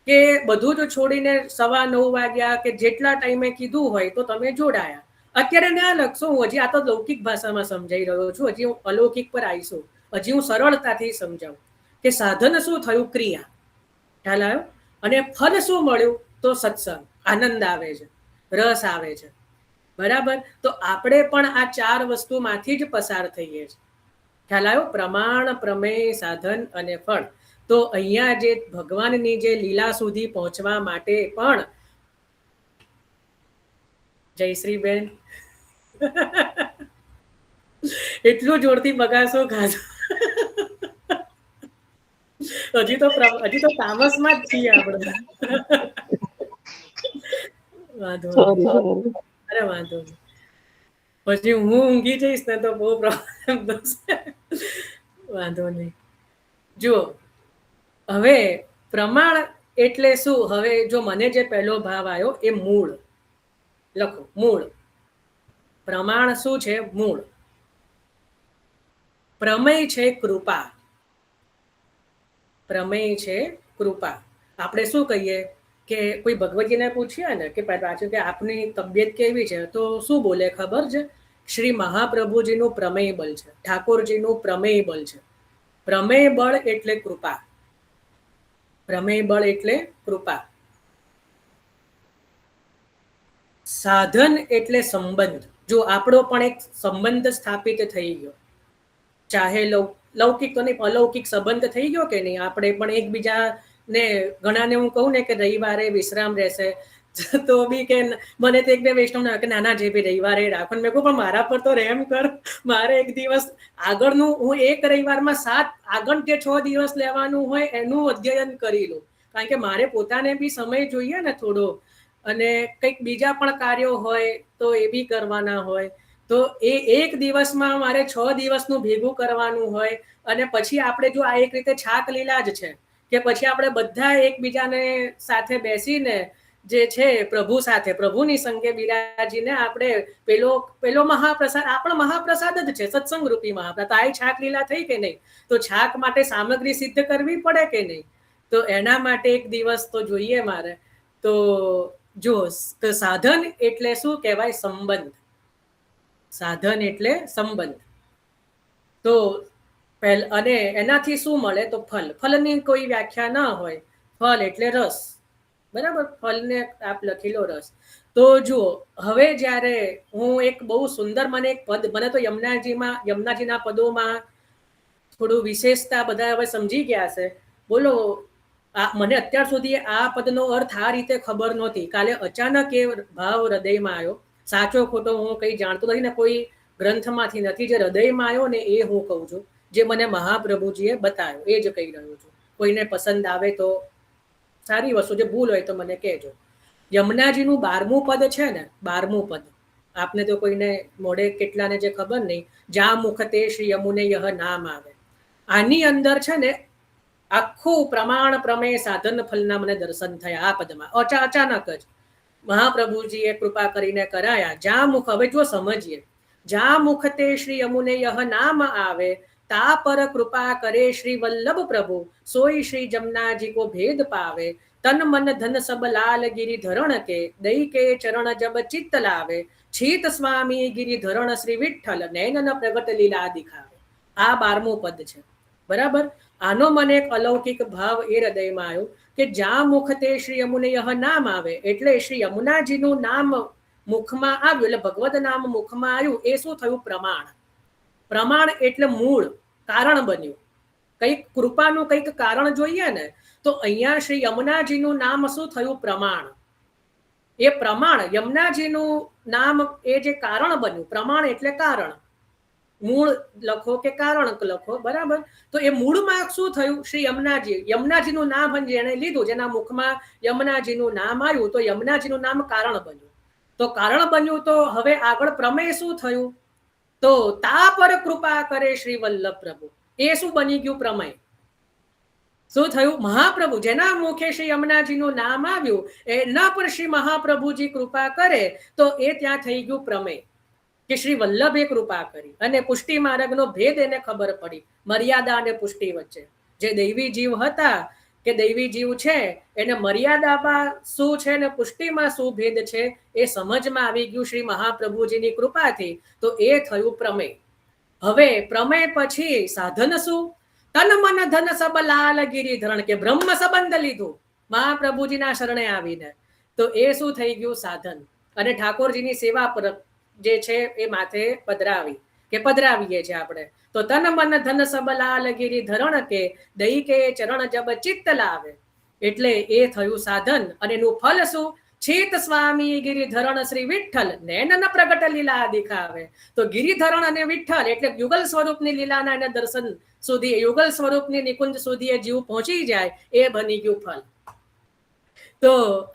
કે બધું જ છોડીને 9:15 વાગ્યા કે જેટલા ટાઈમે કીધું હોય તો તમે જોડાયા. અત્યારે ના લખશો, હું હજી આ તો લૌકિક ભાષામાં સમજાઈ રહ્યો છું, હજી હું અલૌકિક પર આવીશું. હજી હું સરળતાથી સમજાવું કે સાધન શું થયું? ક્રિયા. ખ્યાલ આવ્યો? અને ફળ શું મળ્યું? તો સત્સંગ, આનંદ આવે છે. રસ આવે છે. બરાબર. તો આપણે પણ આ 4 વસ્તુમાંથી જ પસાર થઈએ છીએ. ખ્યાલ આવ્યો? પ્રમાણ, પ્રમેય, સાધન અને ફળ. તો અહીંયા જે ભગવાનની જે લીલા સુધી પહોંચવા માટે પણ જયશ્રીબેન એટલું જોરથી બગાસો ખાધો. હજી તો તામસમાં જ છીએ આપણે. વાંધો નહીં. અરે વાંધો નહીં. પછી હું ઊંઘી જઈશ ને તો બહુ પ્રોબ્લેમ થશે. વાંધો નહીં. જુઓ, હવે પ્રમાણ એટલે શું? હવે જો મને જે પહેલો ભાવ આવ્યો એ મૂળ લખો. મૂળ. પ્રમાણ શું છે? મૂળ. પ્રમેય છે કૃપા. પ્રમેય છે કૃપા. આપણે શું કહીએ કે કોઈ ભગવતીને પૂછીએ ને કે પાછું કે આપની તબિયત કેવી છે, તો શું બોલે ખબર છે? શ્રી મહાપ્રભુજીનું પ્રમેય બળ છે, ઠાકોરજીનું પ્રમેય બળ છે. પ્રમેય બળ એટલે કૃપા. પ્રમેય બળ એટલે કૃપા. સાધન એટલે સંબંધ. જો આપણો પણ એક સંબંધ સ્થાપિત થઈ ગયો, ચાહે લૌકિક તો નહીં, અલૌકિક સંબંધ થઈ ગયો કે નહીં. આપણે પણ એકબીજાને, ઘણાને હું કહું ને કે રવિવારે વિશ્રામ રહેશે, તો બી કે મને તો એક બે વૈષ્ણવ કે નાના જે બી રવિવારે રાખો. મેં કહું પણ મારા પર તો રહેમ કર. મારે એક દિવસ આગળનું, હું એક રવિવારમાં 7 આગળ જે 6 દિવસ લેવાનું હોય એનું અધ્યયન કરી લઉં. કારણ કે મારે પોતાને બી સમય જોઈએ ને થોડો, અને કંઈક બીજા પણ કાર્યો હોય તો એ બી કરવાના હોય. તો એ એક દિવસમાં મારે 6 દિવસનું ભેગું કરવાનું હોય. અને પછી આપણે જો આ એક રીતે છાક લીલા જ છે કે પછી આપણે બધા એકબીજાને સાથે બેસીને જે છે પ્રભુ સાથે, પ્રભુની સંગે બિરાજીને આપણે પેલો મહાપ્રસાદ, આપણો મહાપ્રસાદ જ છે, સત્સંગ રૂપી મહાપ્રસાદ. આ છાક લીલા થઈ કે નહીં? તો છાક માટે સામગ્રી સિદ્ધ કરવી પડે કે નહીં? તો એના માટે એક દિવસ તો જોઈએ મારે. તો જો સાધન એટલે શું કહેવાય? સંબંધ. સાધન એટલે સંબંધ. તો અને એનાથી શું મળે? તો ફલ. ફલની કોઈ વ્યાખ્યા ના હોય. ફલ એટલે રસ. બરાબર. ફલને આપ લખી લો રસ. તો જુઓ, હવે જ્યારે હું એક બહુ સુંદર, મને એક પદ, મને તો યમુનાજીના પદોમાં થોડું વિશેષતા બધા હવે સમજી ગયા છે. બોલો, મને અત્યાર સુધી આ પદનો અર્થ આ રીતે ખબર નહોતી. કાલે અચાનક એ ભાવ હૃદયમાં આવ્યો. સાચો ખોટો હું કઈ જાણતો નથી ને કોઈ ગ્રંથમાંથી નથી. જે હૃદયમાં આવ્યો ને એ હું કહું છું, જે મને મહાપ્રભુજીએ બતાવ્યો એ જ કહી રહ્યો છું. કોઈને પસંદ આવે તો સારી વસ્તુ, જે ભૂલ હોય તો મને કહેજો. યમુનાજીનું 12મું પદ છે ને, 12મું પદ આપને તો કોઈને મોઢે કેટલાને જે ખબર નહીં. જા મુખતે શ્રી યમુને યહ નામ આવે. આની અંદર છે ને આખું પ્રમાણ, પ્રમેય, સાધન, ફલના મને દર્શન થયા આ પદમાં. અચાનક જ મહાપ્રભુજીએ કૃપા કરીને કરાયા. જા મુખ, હવે જો સમજીએ, જા મુખતે શ્રી યમુને યહ નામ આવે, તા પર કૃપા કરે શ્રી વલ્લભ પ્રભુ, સોઈ શ્રી જમનાજી કો ભેદ પાવે. તન મન ધન સબ લાલ ગિરી ધરણ કે, દઈ કે ચરણ જબ ચિત્ત લાવે. છીત સ્વામી ગિરી ધરણ શ્રી વિઠ્ઠલ, નૈન પ્રગટ લીલા દિખાવે. આ 12મું પદ છે. બરાબર. આનો મને એક અલૌકિક ભાવ એ હૃદયમાં આવ્યો કે જા મુખતે શ્રી યમુને યહ નામ આવે, એટલે શ્રી યમુનાજીનું નામ મુખમાં આવ્યું, એટલે ભગવદ નામ મુખમાં આવ્યું. એ શું થયું? પ્રમાણ. પ્રમાણ એટલે મૂળ, કારણ બન્યું. કંઈક કૃપાનું કંઈક કારણ જોઈએ ને, તો અહીંયા શ્રી યમુનાજીનું નામ શું થયું? પ્રમાણ. એ પ્રમાણ, યમુનાજીનું નામ એ જે કારણ બન્યું. પ્રમાણ એટલે કારણ. મૂળ લખો કે કારણ લખો. બરાબર. તો એ મૂળમાં શું થયું? શ્રી યમુનાજીનું નામ જેને લીધું, જેના મુખમાં યમુનાજીનું નામ આવ્યું, તો યમુનાજીનું નામ કારણ બન્યું. તો કારણ બન્યું તો હવે આગળ પ્રમેય શું થયું? તો તા પર કૃપા કરે શ્રી વલ્લભ પ્રભુ. એ શું બની ગયું? પ્રમેય. શું થયું? મહાપ્રભુ, જેના મુખે શ્રી યમુનાજીનું નામ આવ્યું, એના પર શ્રી મહાપ્રભુજી કૃપા કરે, તો એ ત્યાં થઈ ગયું પ્રમેય. કે શ્રી વલ્લભે કૃપા કરી અને પુષ્ટિ માર્ગનો ભેદ એને ખબર પડી. મર્યાદા અને પુષ્ટિ વચ્ચે જે દૈવી જીવ હતા, કે દૈવી જીવ છે, એને મર્યાદામાં શું છે ને પુષ્ટિમાં શું ભેદ છે એ સમજમાં આવી ગયું શ્રી મહાપ્રભુજીની કૃપાથી. તો એ થયું પ્રમેય. હવે પ્રમેય પછી સાધન શું? તન મન ધન સબ લાલ ગિરી ધરણ કે, બ્રહ્મ સંબંધ લીધું મહાપ્રભુજીના શરણે આવીને. તો એ શું થઈ ગયું? સાધન. અને ઠાકોરજીની સેવા પર જે છે એ માથે પધરાવીએ છીએ આપણે. તો તન મન ધન સબ લાલ ગિરી ધરણ કે દઈ કે ચરણ જબ ચિત્ત લાવે, એટલે એ થયું સાધન. અને એનું ફલ શું? ચેત સ્વામી ગિરિધરણ શ્રી વિઠ્ઠલ નૈનન પ્રગટ લીલા દેખાવે. તો ગિરિધરણ અને વિઠ્ઠલ એટલે યુગલ સ્વરૂપની લીલાના એના દર્શન સુધી, યુગલ સ્વરૂપની નિકુંજ સુધી એ જીવ પહોંચી જાય, એ બની ગયું ફલ. તો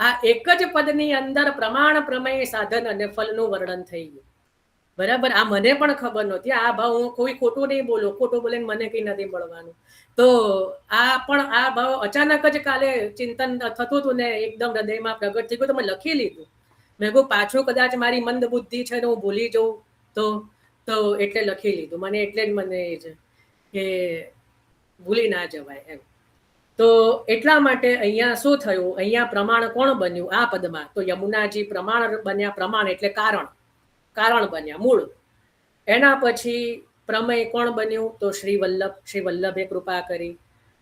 આ એક જ પદની અંદર પ્રમાણ, પ્રમેય, સાધન અને ફલનું વર્ણન થઈ ગયું. બરાબર. આ મને પણ ખબર નહોતી. આ ભાવ હું કોઈ ખોટું નહીં બોલું, ખોટું બોલીને મને કઈ નથી મળવાનું. તો આ ભાવ અચાનક જ કાલે ચિંતન થતું હતું ને એકદમ હૃદયમાં પ્રગટ થઈ ગયું, તો મેં લખી લીધું. મેં કહું પાછું કદાચ મારી મંદ બુદ્ધિ છે ને હું ભૂલી જાઉં તો એટલે લખી લીધું. મને એટલે જ મને એ છે કે ભૂલી ના જવાય એમ. તો એટલા માટે અહીંયા શું થયું? અહીંયા પ્રમાણ કોણ બન્યું આ પદમાં? તો યમુનાજી પ્રમાણ બન્યા. પ્રમાણ એટલે કારણ બન્યા, મૂળ. એના પછી પ્રમેય કોણ બન્યું? તો શ્રી વલ્લભે કૃપા કરી.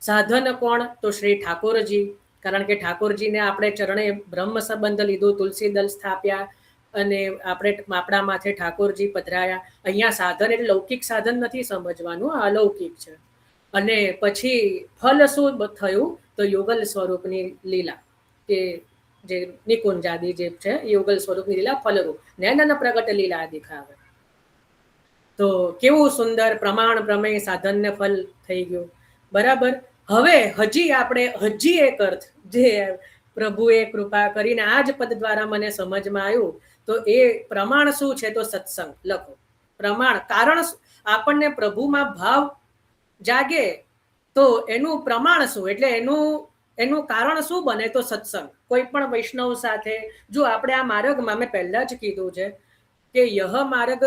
સાધન કોણ? તો શ્રી ઠાકોરજી, કારણ કે ઠાકોરજીને આપણે ચરણે બ્રહ્મ સંબંધ લીધું, તુલસી દલ સ્થાપ્યા અને આપણા માથે ઠાકોરજી પધરાયા. અહીંયા સાધન એટલે લૌકિક સાધન નથી સમજવાનું, અલૌકિક છે. અને પછી ફલ શું થયું? તો યુગલ સ્વરૂપની લીલા, કે જે નિકુંજાદી જે છે યુગલ સ્વરૂપની લીલા ફલરૂપ નૈનન પ્રગટ લીલા દેખાવે. તો કેવું સુંદર પ્રમાણ, પ્રમેય, સાધન ને ફલ થઈ ગયું. બરાબર. હવે હજી એક અર્થ જે પ્રભુએ કૃપા કરીને આ જ પદ દ્વારા મને સમજમાં આવ્યું. તો એ પ્રમાણ શું છે? તો સત્સંગ. લખો પ્રમાણ. કારણ આપણને પ્રભુમાં ભાવ જાગે તો એનું પ્રમાણ શું? એટલે એનું કારણ શું બને? તો સત્સંગ. કોઈ પણ વૈષ્ણવ સાથે જો આપણે આ માર્ગમાં, મેં પહેલા જ કીધું છે કે યહ માર્ગ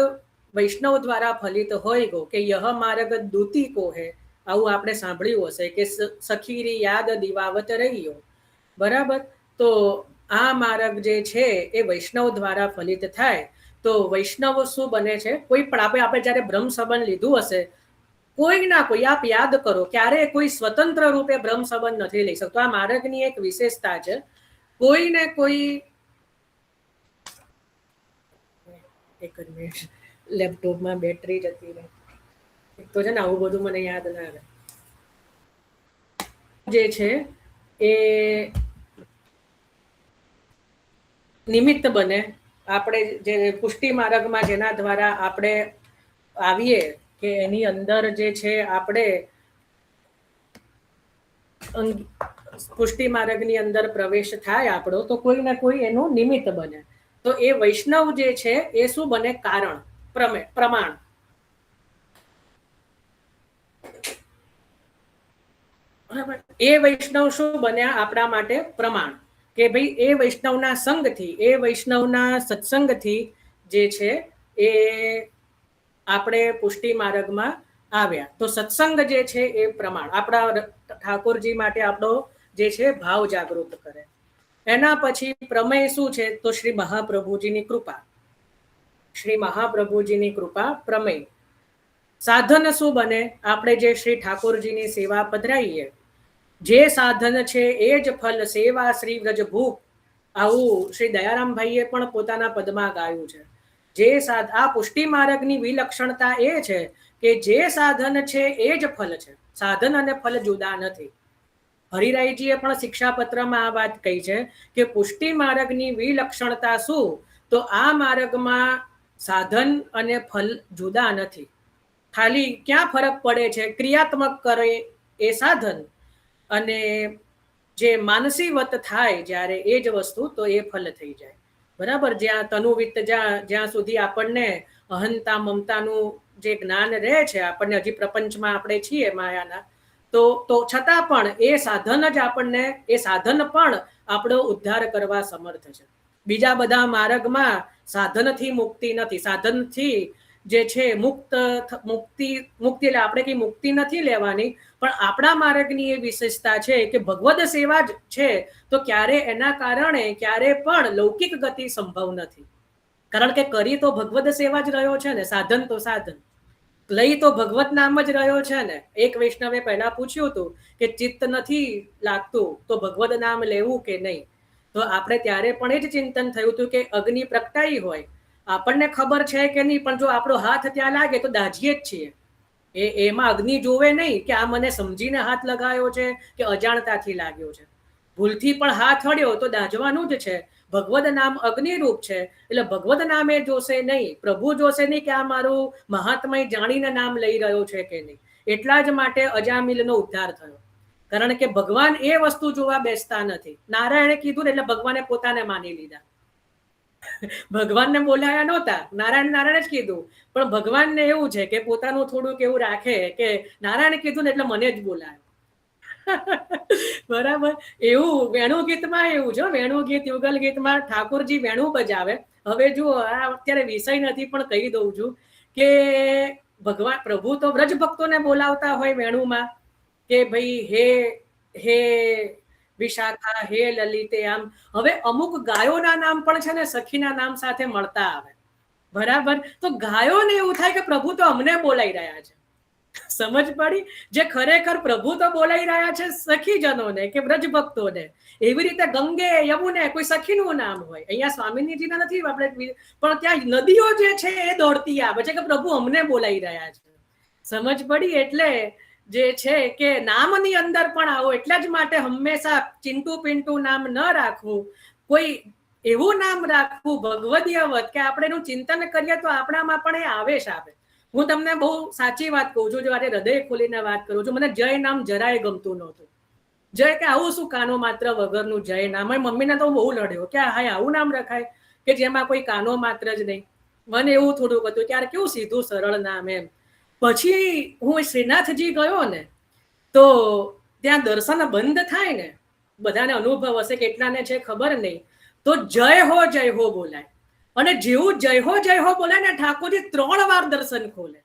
વૈષ્ણવ દ્વારા ફલિત હોય ગો, કે યહ માર્ગ દૂતી કો હે. આવું આપણે સાંભળ્યું હશે કે સખીરી યાદ દિવાવત રહીયો. બરાબર. તો આ માર્ગ જે છે એ વૈષ્ણવ દ્વારા ફલિત થાય. તો વૈષ્ણવ શું બને છે? કોઈ પણ આપણે જયારે બ્રહ્મ સંબંધ લીધું હશે, કોઈ ના કોઈ આપ યાદ કરો, ક્યારે કોઈ સ્વતંત્ર રૂપે બ્રહ્મ સંબંધ નથી લઈ શકતો. આ માર્ગની એક વિશેષતા છે. કોઈ ને કોઈ એક જ મિનિટ, લેપટોપમાં બેટરી જતી રહે. એક તો છે ને આવું બધું મને યાદ ના રહે. જે છે એ નિમિત્ત બને. આપણે જે પુષ્ટિ માર્ગમાં જેના દ્વારા આપણે આવીએ, કે એની અંદર જે છે આપણે પુષ્ટિ માર્ગની અંદર પ્રવેશ થાય આપણો, તો કોઈ ને કોઈ એનું નિમિત્ત બને. તો એ વૈષ્ણવ જે છે એ શું બને? કારણ, પ્રમાણ. બરાબર. એ વૈષ્ણવ શું બન્યા આપણા માટે? પ્રમાણ. કે ભાઈ એ વૈષ્ણવના સંગથી, એ વૈષ્ણવના સત્સંગથી જે છે એ આપણે પુષ્ટિ માર્ગમાં આવ્યા. તો સત્સંગ જે છે એ પ્રમાણ આપણા ઠાકોરજી માટે આપણો જે છે ભાવ જાગૃત કરે. એના પછી પ્રમેય શું છે? તો શ્રી મહાપ્રભુજીની કૃપા. શ્રી મહાપ્રભુજીની કૃપા પ્રમેય. સાધન શું બને? આપણે જે શ્રી ઠાકોરજીની સેવા પધરાઈએ, જે સાધન છે એ જ ફલ સેવા શ્રી વ્રજ ભૂપ. આવું શ્રી દયારામભાઈએ પણ પોતાના પદમાં ગાયું છે. આ પુષ્ટિ માર્ગની વિલક્ષણતા એ છે કે જે સાધન છે એ જ ફલ છે. સાધન અને ફલ જુદા નથી. હરિરાયજીએ પણ શિક્ષાપત્રમાં આ વાત કહી છે કે પુષ્ટિ માર્ગની વિલક્ષણતા શું? તો આ માર્ગમાં સાધન અને ફલ જુદા નથી. ખાલી ક્યાં ફરક પડે છે? ક્રિયાત્મક કરે એ સાધન, અને જે માનસીવત થાય જ્યારે એ જ વસ્તુ, તો એ ફલ થઈ જાય. બરાબર. જ્યાં તનુવિત્ત, જ્યાં સુધી આપણને અહંતા મમતાનું જે જ્ઞાન રહે છે, આપણને હજી પ્રપંચમાં આપણે છીએ માયાના, તો છતાં પણ એ સાધન જ આપણને, એ સાધન પણ આપણો ઉદ્ધાર કરવા સમર્થ છે. બીજા બધા માર્ગમાં સાધનથી મુક્તિ નથી. સાધનથી જે છે મુક્તિ એટલે આપણે કઈ મુક્તિ નથી લેવાની, પણ આપણા માર્ગની એ વિશેષતા છે કે ભગવદ સેવા જ છે. તો ક્યારે એના કારણે ક્યારે પણ લૌકિક ગતિ સંભવ નથી. કારણ કે કરી તો ભગવદ સેવા જ રહ્યો છે ને, સાધન તો સાધન લઈ તો ભગવત નામ જ રહ્યો છે ને. એક વૈષ્ણવે પહેલા પૂછ્યું હતું કે ચિત્ત નથી લાગતું તો ભગવદ નામ લેવું કે નહીં? તો આપણે ત્યારે પણ એ જ ચિંતન થયું હતું કે અગ્નિ પ્રગટાઈ હોય, આપણને ખબર છે કે નહીં, પણ જો આપણો હાથ ત્યાં લાગે તો દાજીએ જ છીએ. એમાં અગ્નિ જોવે નહીં કે આ મને સમજીને હાથ લગાવ્યો છે કે અજાણતાથી લાગ્યો છે. ભૂલથી પણ હાથ અડ્યો તો દાજવાનું જ છે. ભગવદ નામ અગ્નિરૂપ છે, એટલે ભગવદ નામે જોશે નહીં, પ્રભુ જોશે નહીં કે આ મારું મહાત્મય જાણીને નામ લઈ રહ્યો છે કે નહીં. એટલા જ માટે અજામિલનો ઉદ્ધાર થયો, કારણ કે ભગવાન એ વસ્તુ જોવા બેસતા નથી. નારાયણે કીધું એટલે ભગવાને પોતાને માની લીધા. ભગવાનને બોલાયા નહોતા, નારાયણ જ કીધું, પણ ભગવાનને એવું છે કે પોતાનું થોડુંક એવું રાખે કે નારાયણ કીધું ને એટલે મને જ બોલાયો. બરાબર. એવું વેણુ ગીતમાં એવું છે, વેણુ ગીત યુગલ ગીતમાં ઠાકોરજી વેણુ બજાવે. હવે જો આ અત્યારે વિષય નથી પણ કહી દઉં છું કે ભગવાન પ્રભુ તો વ્રજ ભક્તોને બોલાવતા હોય વેણુમાં કે ભાઈ હે હે વિશાખા, હે લલિતે, આમ. હવે અમુક ગાયોના નામ પણ છે ને સખીના નામ સાથે મળતા આવે. બરાબર. તો ગાયોને એવું થાય કે પ્રભુ તો અમને બોલાઈ રહ્યા છે. સમજ પડી? જે ખરેખર પ્રભુ તો બોલાઈ રહ્યા છે સખીજનોને કે વ્રજ ભક્તોને. એવી રીતે ગંગે, યમુને કોઈ સખીનું નામ હોય. અહીંયા સ્વામિનીજીના નથી આપણે, પણ ત્યાં નદીઓ જે છે એ દોડતી આવે છે કે પ્રભુ અમને બોલાઈ રહ્યા છે. સમજ પડી? એટલે જે છે કે નામની અંદર પણ આવો. એટલા જ માટે હંમેશા ચિંટુ પિન્ટુ નામ ન રાખવું, કોઈ એવું નામ રાખવું ભગવદીયવત કે આપણે એનું ચિંતન કરીએ તો આપણામાં પણ એ આવેશ આવે. હું તમને બહુ સાચી વાત કહું છું, જો આજે હૃદય ખોલીને વાત કરું છું. મને જય નામ જરાય ગમતું નહોતું. જય કે આવું શું કાનો માત્ર વગરનું જય નામ. મમ્મીને તો બહુ લડ્યો કે હા આવું નામ રખાય કે જેમાં કોઈ કાનો માત્ર જ નહીં. મને એવું થોડુંક હતું કે યાર કેવું સીધું સરળ નામ એમ. પછી હું શ્રીનાથજી ગયો ને તો ત્યાં દર્શન બંધ થાય ને, બધાને અનુભવ હશે, કેટલાને છે ખબર નહીં, તો જય હો બોલાય. અને જેવું જય હો બોલે ને ઠાકોરજી 3 વાર દર્શન ખોલે.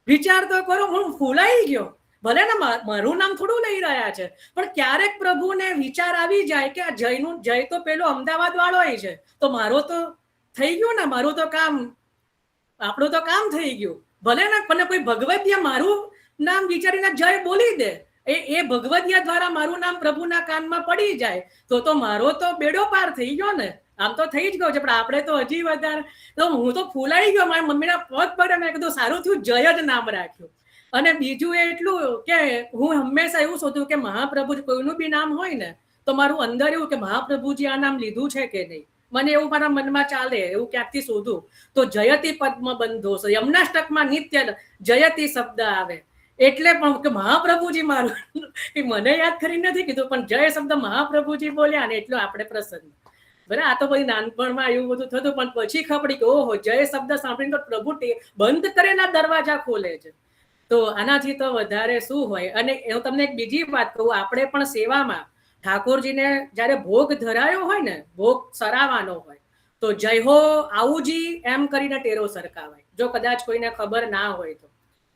વિચાર તો કરો, હું ફૂલાઈ ગયો. ભલે ને મારું નામ થોડું લઈ રહ્યા છે, પણ ક્યારેક પ્રભુને વિચાર આવી જાય કે આ જયનું જય તો પેલો અમદાવાદ વાળો છે, તો મારો તો થઈ ગયું ને, મારું તો કામ, આપણું તો કામ થઈ ગયું. ભલે ને પણ કોઈ ભગવદીય મારું નામ વિચારીને જય બોલી દે, એ ભગવદીય દ્વારા મારું નામ પ્રભુના કાનમાં પડી જાય તો મારો તો બેડો પાર થઈ ગયો ને. આમ તો થઈ જ ગયો છે, પણ આપણે તો હજી વધારે. તો હું તો ફૂલાઈ ગયો, મારી મમ્મીના પગ પડે, મેં કીધું સારું થયું જય જ નામ રાખ્યું. અને બીજું એટલું કે હું હંમેશા એવું શોધું કે મહાપ્રભુ કોઈનું બી નામ હોય ને તો મારું અંદર એવું કે મહાપ્રભુજી આ નામ લીધું છે કે નહીં. મને એવું મારા મનમાં ચાલે, એવું ક્યાંકથી શોધું. તો જયતી પદ્મ બંધો, યમનાષ્ટકમાં નિત્ય જયતી શબ્દ આવે. એટલે પણ કે મહાપ્રભુજી મારું મને યાદ કરી નથી કીધું, પણ જય શબ્દ મહાપ્રભુજી બોલ્યા ને એટલું આપણે પ્રસન્ન. બરાબર. આ તો બધી નાનપણમાં એવું બધું થતું, પણ પછી ખબર કે ઓહો જય શબ્દ સાંભળીને તો પ્રભુ બંધ કરેલા દરવાજા ખોલે છે. તો આનાથી તો વધારે શું હોય. અને હું તમને એક બીજી વાત કહું, આપણે પણ સેવામાં ઠાકોરજીને જ્યારે ભોગ ધરાયો હોય ને, ભોગ સરાવાનો હોય, તો જય હો આવુજી એમ કરીને ટેરો સરકાવાય. જો કદાચ કોઈને ખબર ના હોય તો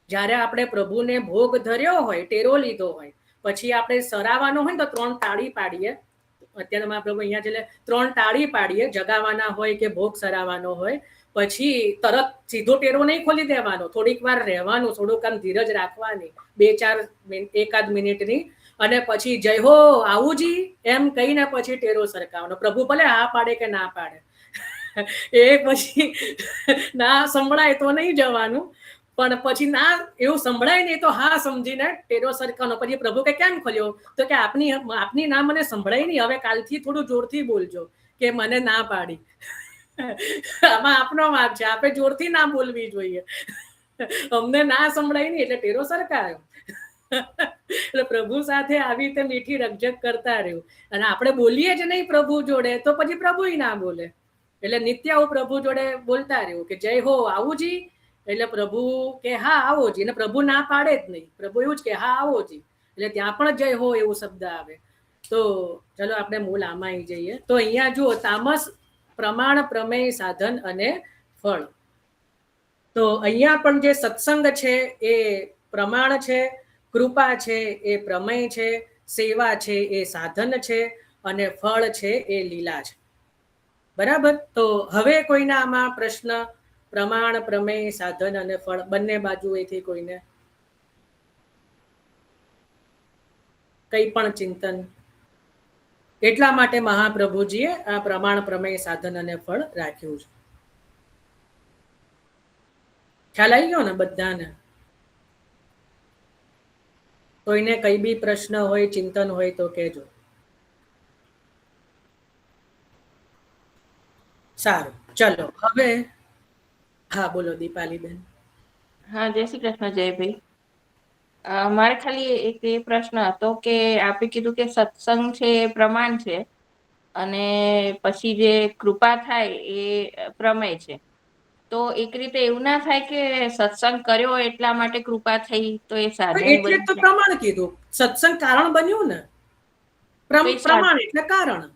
જ્યારે આપણે પ્રભુને ભોગ ધર્યો હોય, ટેરો લીધો હોય, પછી આપણે સરાવાનો હોય ને તો 3 તાળી પાડીએ. અત્યારે મહાપ્રભુ અહીંયા છે 3 તાળી પાડીએ, જગાવાના હોય કે ભોગ સરાવાનો હોય. પછી તરત સીધો ટેરો નહીં ખોલી દેવાનો, થોડીક વાર રહેવાનું, થોડુંક આમ ધીરજ રાખવાની, 2-4 એકાદ મિનિટની. અને પછી જય હો આવુજી એમ કહીને પછી ટેરો સરકાવવાનો. પ્રભુ ભલે હા પાડે કે ના પાડે, એ પછી ના સંભળાય તો નહીં જવાનું, પણ પછી ના એવું સંભળાય નહીં તો હા સમજીને ટેરો સરકાવવાનો. પછી પ્રભુ કે કેમ ખોલ્યો, તો કે આપની ના મને સંભળાય નહીં, હવે કાલથી થોડું જોરથી બોલજો કે મને ના પાડી. આમાં આપનો વાંક છે, આપણે જોરથી ના બોલવી જોઈએ. અમને ના સંભળાય નહીં એટલે ટેરો સરકાયો. એટલે પ્રભુ સાથે આવી રીતે મીઠી રકઝક કરતા રહ્યું. અને આપણે બોલીએ જ નહીં પ્રભુ જોડે તો પછી પ્રભુ ના બોલે. એટલે નિત્ય આવું પ્રભુ જોડે બોલતા રહ્યું કે જય હો આવુજી, એટલે પ્રભુ કે હા આવોજી, અને પ્રભુ ના પાડે જ નહીં, પ્રભુ એવું જ કે હા આવોજી, એટલે ત્યાં પણ જય હો એવું શબ્દ આવે. તો ચલો આપણે મૂળ આમાં આવી જઈએ. તો અહીંયા જુઓ, તામસ પ્રમાણ, પ્રમેય, સાધન અને ફળ. તો અહીંયા પણ જે સત્સંગ છે એ પ્રમાણ છે, કૃપા છે એ પ્રમેય છે, સેવા છે એ સાધન છે, અને ફળ છે એ લીલા છે. બરાબર. તો હવે કોઈના આમાં પ્રશ્ન, પ્રમાણ, પ્રમેય, સાધન અને ફળ બંને બાજુએથી કોઈને કંઈ પણ ચિંતન? એટલા માટે મહાપ્રભુજીએ આ પ્રમાણ પ્રમેય સાધન અને ફળ રાખ્યું છે. ખ્યાલ આવી ગયો ને બધાને? કોઈને કઈ બી પ્રશ્ન હોય, ચિંતન હોય તો કહેજો. સારું, ચલો હવે હા બોલો દીપાલીબેન. હા, જય શ્રી કૃષ્ણ જયભાઈ. મારે ખાલી એક એ પ્રશ્ન હતો કે આપે કીધું કે સત્સંગ છે એ પ્રમાણ છે અને પછી જે કૃપા થાય એ પ્રમેય છે. તો એક રીતે એવું ના થાય કે સત્સંગ કર્યો એટલા માટે કૃપા થઈ તો એ સાધન એટલે બની તો જાય? પ્રમાણ કીધું, સત્સંગ કારણ બન્યું ને. તો એ પ્રમાણ એટલે કારણ.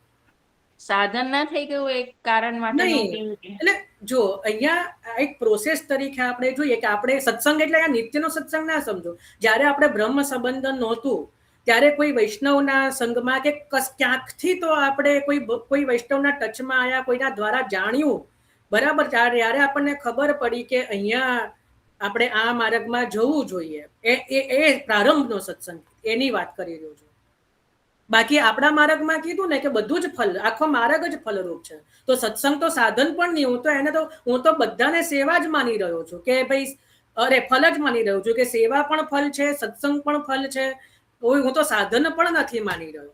સાધન ના થઈ ગયું એક કારણ માટેનું નહીં, કે? એટલે જો અહીંયા એક પ્રોસેસ તરીકે આપણે જોઈએ કે આપણે સત્સંગ એટલે આ નિત્યનો સત્સંગ ના સમજો. જ્યારે આપણે બ્રહ્મ સંબંધન નહોતું ત્યારે કોઈ વૈષ્ણવના સંઘમાં કે ક્યાંકથી તો આપણે કોઈ વૈષ્ણવના ટચમાં આવ્યા, કોઈના દ્વારા જાણ્યું, બરાબર. ત્યારે આપણને ખબર પડી કે અહીંયા આપણે આ માર્ગમાં જવું જોઈએ. એ પ્રારંભનો સત્સંગ એની વાત કરી રહ્યો છું. બાકી આપણા માર્ગમાં કીધું ને કે બધું જ ફલ, આખો માર્ગ જ ફલરૂપ છે. તો સત્સંગ તો સાધન પણ નહીં. હું તો બધાને સેવા જ માની રહ્યો છું કે ભાઈ, અરે ફલ જ માની રહ્યો છું કે સેવા પણ ફલ છે, સત્સંગ પણ ફલ છે. હું તો સાધન પણ નથી માની રહ્યો.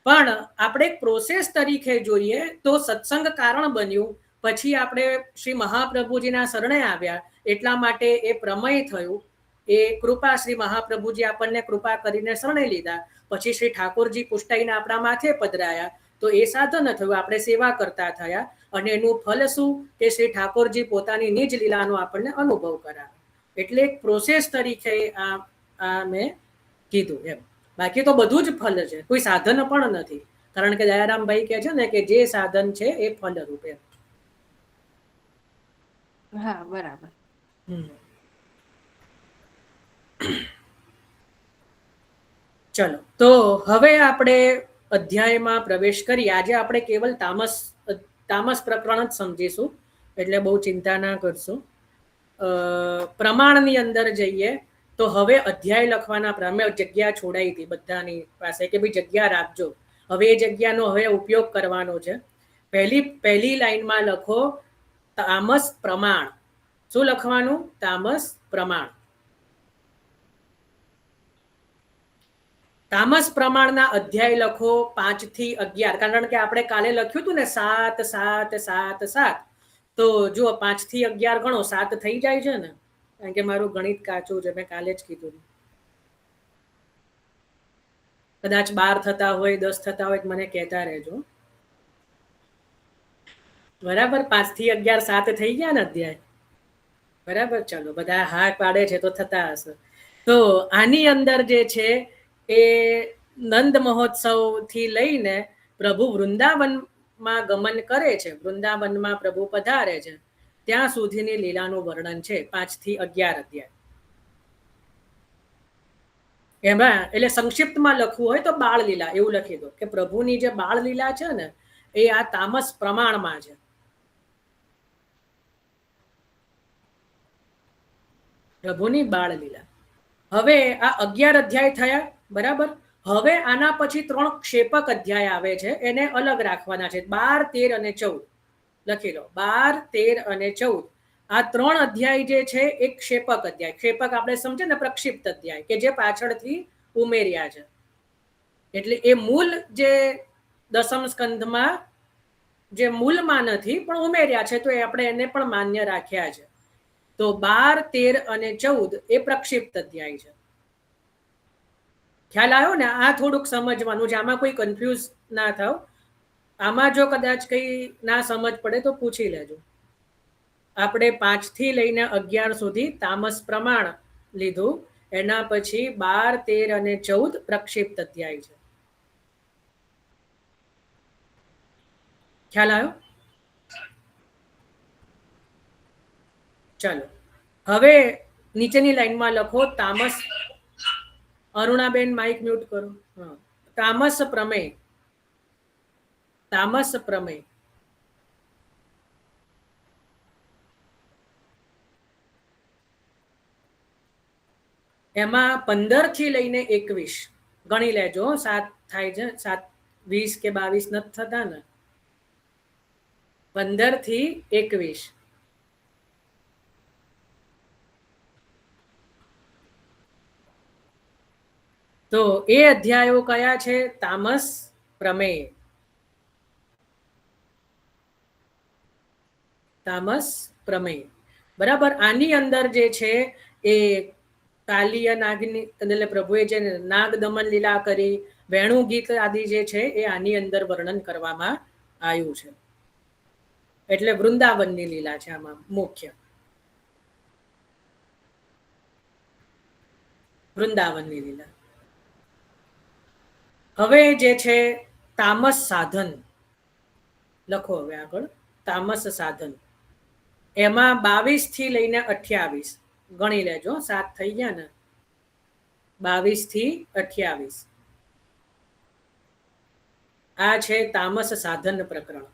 પણ આપણે પ્રોસેસ તરીકે જોઈએ તો સત્સંગ કારણ બન્યું, પછી આપણે શ્રી મહાપ્રભુજીના શરણે આવ્યા, એટલા માટે એ પ્રમેય થયું. એ કૃપા શ્રી મહાપ્રભુજી આપણને કૃપા કરીને શરણે લીધા. પછી શ્રી ઠાકોરજી પુષ્ટાઈને આપણા માથે પધરાયા, તો એ સાધન થયું, આપણે સેવા કરતા થયા. અને એનું ફલ શું કે શ્રી ઠાકોરજી પોતાની નિજ લીલાનો આપણને અનુભવ કરાવે. એટલે એક પ્રોસેસ તરીકે આ મેં કીધું એમ. બાકી તો બધું જ ફલ છે, કોઈ સાધન પણ નથી. કારણ કે દયારામભાઈ કહે છે ને કે જે સાધન છે એ ફલરૂપ એમ. હા, બરાબર. ચલો, તો હવે આપણે અધ્યાયમાં પ્રવેશ કરી. આજે આપણે કેવલ તામસ પ્રકરણ જ સમજીશું, એટલે બહુ ચિંતા ના કરશું. પ્રમાણની અંદર જઈએ તો હવે અધ્યાય લખવાના પ્રમે જગ્યા છોડાઈ હતી બધાની પાસે કે ભાઈ જગ્યા રાખજો. હવે એ જગ્યાનો હવે ઉપયોગ કરવાનો છે. પહેલી લાઈનમાં લખો તામસ પ્રમાણ. શું લખવાનું? તામસ પ્રમાણ. તામસ પ્રમાણના અધ્યાય લખો 5 થી 11. કારણ કે આપણે કાલે લખ્યું હતું ને 7 7 7 7. તો જો 5 થી 11 ગણો 7 થઈ જાય છે ને. કારણ કે મારું ગણિત કાચું છે, મેં કાલે જ કીધું. કદાચ 12 થતા હોય, 10 થતા હોય મને કહેતા રહેજો. બરાબર, 5 થી 11 7 થઈ ગયા ને અધ્યાય. બરાબર, ચલો બધા હા પાડે છે તો થતા હશે. તો આની અંદર જે છે એ નંદ મહોત્સવ થી લઈને પ્રભુ વૃંદાવનમાં ગમન કરે છે, વૃંદાવનમાં પ્રભુ પધારે છે, ત્યાં સુધીની લીલાનું વર્ણન છે 5 થી 11 અધ્યાય. એમાં એટલે સંક્ષિપ્તમાં લખવું હોય તો બાળ લીલા એવું લખી દો કે પ્રભુની જે બાળ લીલા છે ને એ આ તામસ પ્રમાણમાં છે. પ્રભુની બાળ લીલા. હવે આ 11 અધ્યાય થયા, બરાબર. હવે આના પછી 3 ક્ષેપક અધ્યાય આવે છે, એને અલગ રાખવાના છે. 12 13 અને 14 લખી લો. 12 13 અને 14 આ 3 અધ્યાય જે છે એક ક્ષેપક અધ્યાય. ક્ષેપક આપણે સમજે ને પ્રક્ષિપ્ત અધ્યાય કે જે પાછળથી ઉમેર્યા છે. એટલે એ મૂળ જે દસમ સ્કંધમાં જે મૂળમાં નથી પણ ઉમેર્યા છે, તો આપણે એને પણ માન્ય રાખ્યા છે. તો 12 13 અને 14 એ પ્રક્ષિપ્ત અધ્યાય છે. ખ્યાલ આવ્યો ને? આ થોડુંક સમજવાનું છે, આમાં કોઈ કન્ફ્યુઝ ના થાવ. આમાં જો કદાચ કઈ ના સમજ પડે તો પૂછી લેજો. આપણે 5 થી લઈને 11 સુધી તામસ પ્રમાણ લીધું, એના પછી 12 13 અને 14 પ્રક્ષિપ્ત અધ્યાય છે. ખ્યાલ આવ્યો? ચાલો હવે નીચેની લાઈનમાં લખો તામસ. અરુણાબેન માઇક મ્યુટ કરો. હા, તામસ પ્રમેય. તામસ પ્રમેય. એમાં 15 થી લઈને 21 ગણી લેજો. 7 થાય છે, 7 20 કે 22 નથી થતા ને? 15 થી 21. તો એ અધ્યાયો કયા છે? તામસ પ્રમેય. તામસ પ્રમેય, બરાબર. આની અંદર જે છે એ કાલિય નાગની એટલે પ્રભુએ જે નાગ દમન લીલા કરી, વેણુ ગીત આદિ જે છે એ આની અંદર વર્ણન કરવામાં આવ્યું છે. એટલે વૃંદાવનની લીલા છે આમાં મુખ્ય, વૃંદાવનની લીલા. હવે જે છે તામસ સાધન લખો. હવે આગળ તામસ સાધન, એમાં 22 થી લઈને 28 ગણી લેજો. 7 થઈ ગયા ને? 22 થી 28 આ છે તામસ સાધન પ્રકરણ.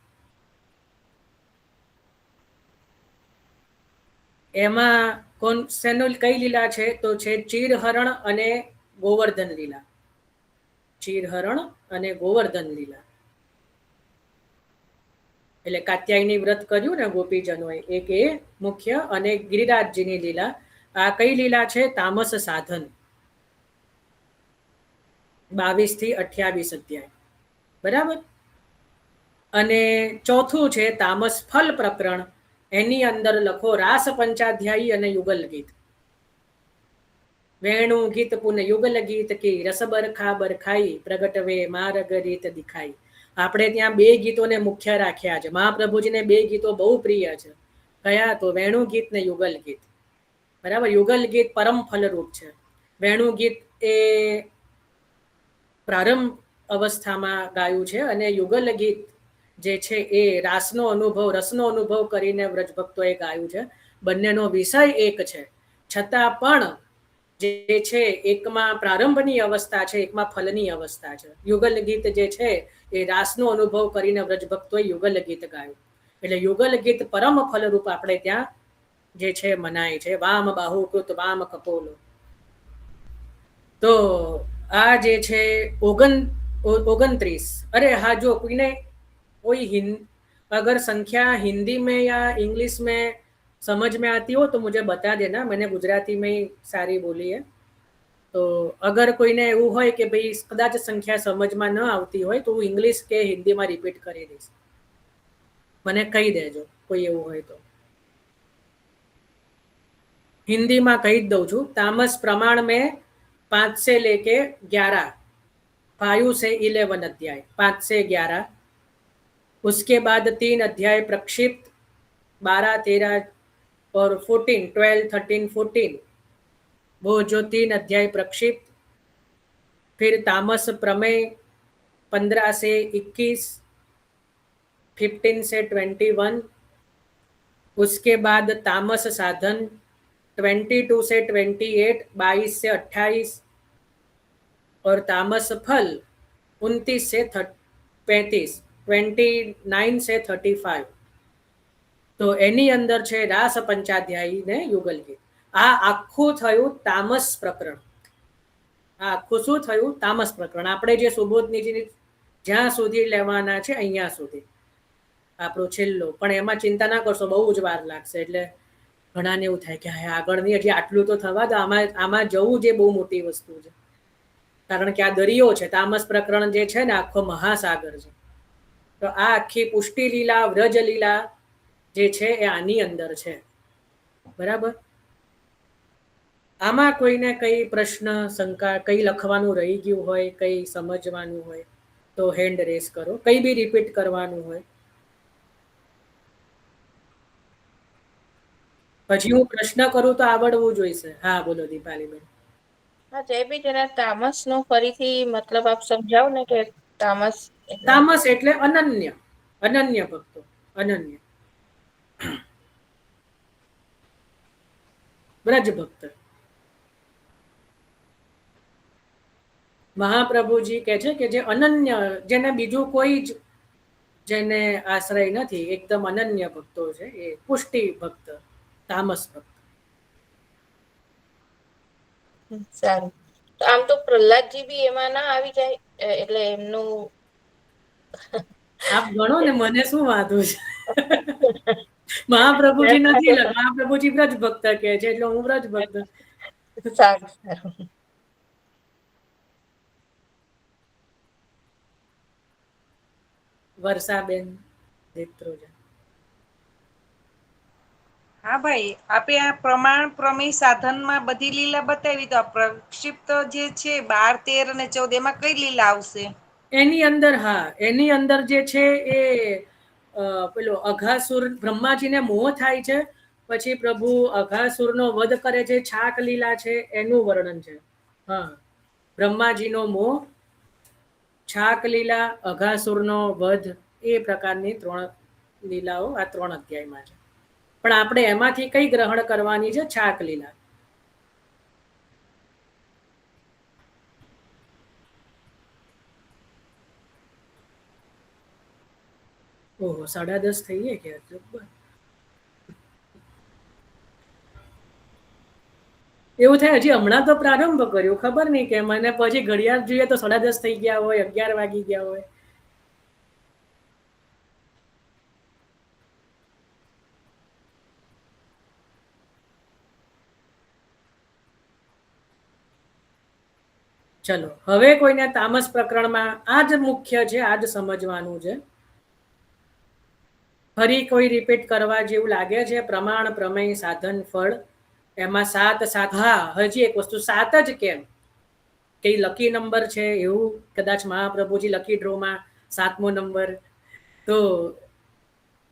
એમાં કઈ લીલા છે? તો છે ચીરહરણ અને ગોવર્ધન લીલા. ચીરહરણ અને ગોવર્ધન લીલા એટલે કાત્યાયની વ્રત કર્યું ને ગોપીજનોએ, એક એ મુખ્ય, અને ગિરિરાજજીની લીલા. આ કઈ લીલા છે? તામસ સાધન. 22 થી 28 અધ્યાય, બરાબર. અને ચોથું છે તામસ ફલ પ્રકરણ. એની અંદર લખો રાસ પંચાધ્યાયી અને યુગલ ગીત. વેણુ ગીત પુન યુગલ ગીત કી રસ બરખા બરખાઈ પ્રગટવે માર્ગ રીત દિખાઈ. આપણે ત્યાં 2 ગીતોને મુખ્ય રાખ્યા છે. મહાપ્રભુજીને 2 ગીતો બહુ પ્રિય છે. કયા? તો વેણુ ગીત ને યુગલ ગીત, બરાબર. યુગલ ગીત પરમ ફલરૂપ છે. વેણુ ગીત એ પ્રારંભ અવસ્થામાં ગાયું છે, અને યુગલ ગીત જે છે એ રાસનો અનુભવ, રસનો અનુભવ કરીને વ્રજ ભક્તોએ ગાયું છે. બંનેનો વિષય એક છે, છતાં પણ જે છે એકમાં પ્રારંભની અવસ્થા છે, એકમાં ફલની અવસ્થા છે. યુગલ ગીત જે છે એ રાસનો અનુભવ કરીને વ્રજ ભક્તોએ યુગલ ગીત ગાયું. એટલે યુગલ ગીત પરમ ફલરૂપ આપણે ત્યાં જે છે મનાય છે. વામ બાહુ કૃત વામ કપોલો. તો આ જે છે 29. અરે હા, જો કોઈને कोई अगर संख्या हिंदी में या इंग्लिश में समझ में आती हो तो मुझे बता देना. मैंने गुजराती में ही सारी बोली है. तो अगर कोઈને એવું હોય કે ભાઈ કદાચ સંખ્યા સમજમાં ન આવતી હોય તો હું ઇંગ્લિશ કે હિન્દીમાં રિપીટ કરી દઈશ, મને કહી દેજો કોઈ એવું હોય તો. हिंदी में कही दઉં છું. तामस प्रमाण में 5 से लेके 11, 5 से 11 अध्याय, 5 से 11. उसके बाद 3 अध्याय प्रक्षिप्त, 12, 13 और 14, 12, 13, 14, वो जो 3 अध्याय प्रक्षिप्त. फिर तामस प्रमेय 15 से 21, 15 से 21. उसके बाद तामस साधन 22 से 28, 22 से 28. और तामस फल 29 से 35, 29 से 35. તો એની અંદર છે રાસ પંચાધ્યાયી ને યુગલ ગીત. આ આખું થયું તામસ પ્રકરણ. આ આખું શું થયું? તામસ પ્રકરણ. આપણે જે સુબોધનીજી જ્યાં સુધી લેવાના છે અહીંયા સુધી આપણો છેલ્લો. પણ એમાં ચિંતા ના કરશો, બહુ જ વાર લાગશે. એટલે ઘણાને એવું થાય કે આગળ નહીં, હજી આટલું તો થવા દો. આમાં જવું જે બહુ મોટી વસ્તુ છે, કારણ કે આ દરિયો છે. તામસ પ્રકરણ જે છે ને આખો મહાસાગર છે. તો આ આખી પુષ્ટિ લીલા, વ્રજ લીલા જે છે એ આની અંદર છે, બરાબર. આમાં કોઈને કઈ પ્રશ્ન, શંકા, કઈ લખવાનું રહી ગયું હોય, કઈ સમજવાનું હોય તો હેન્ડ રેસ કરો. કઈ બી રિપીટ કરવાનું હોય. પછી હું પ્રશ્ન કરું તો આવડવું જોઈશે. હા બોલો દીપાલીબેન. હા જયભી, જરા તામસ નો ફરીથી મતલબ આપ સમજાવો ને કે તામસ. તામસ એટલે અનન્ય, અનન્ય ભક્તો, અનન્ય વ્રજ ભક્ત. મહાપ્રભુજી કહે છે કે જે અનન્ય, જેને બીજું કોઈ જ જેને આશ્રય નથી, એકદમ અનન્ય ભક્તો છે, એ પુષ્ટિ ભક્ત, તામસ ભક્ત. સારું. તો આમ તો પ્રહલાદજી બી એમાં ના આવી જાય? એટલે એમનું આપ ગણો ને, મને શું વાંધો છે. મહાપ્રભુજી નથી લખ, મહાપ્રભુજી વ્રજ ભક્ત કહે છે, એટલે હું વ્રજ ભક્ત. સારું સારું. વર્ષાબેન દેત્રોજા. હા ભાઈ, આપે આ પ્રમાણ પ્રમેય સાધનમાં બધી લીલા બતાવી, તો આ પ્રક્ષિપ્ત જે છે 12, 13 અને 14 એમાં કઈ લીલા આવશે? એની અંદર, હા, એની અંદર જે છે એ પેલો અઘાસુર, બ્રહ્માજીને મોહ થાય છે, પછી પ્રભુ અઘાસુરનો વધ કરે છે, છાક લીલા છે, એનું વર્ણન છે. હા, બ્રહ્માજીનો મોહ, છાક લીલા, અઘાસુરનો વધ, એ પ્રકારની 3 લીલાઓ આ 3 અધ્યાયમાં છે. પણ આપણે એમાંથી કઈ ગ્રહણ કરવાની છે? છાક લીલા. ઓહો, 10:30 થઈ ગયા કે? એવું થાય હજી હમણાં તો પ્રારંભ કર્યો, ખબર નહીં કે મને પછી ઘડિયાળ જોઈએ તો 10:30 થઈ ગયા હોય, 11 વાગી ગયા હોય. ચલો, હવે કોઈને તામસ પ્રકરણમાં આ જ મુખ્ય છે, આ જ સમજવાનું છે. ફરી કોઈ રિપીટ કરવા જેવું લાગે છે? પ્રમાણ, પ્રમેય, સાધન, ફળ, એમાં 7, હા, હજી એક વસ્તુ, 7 જ કેમ? કઈ લકી નંબર છે એવું? કદાચ મહાપ્રભુજી લકી ડ્રોમાં 7મો નંબર. તો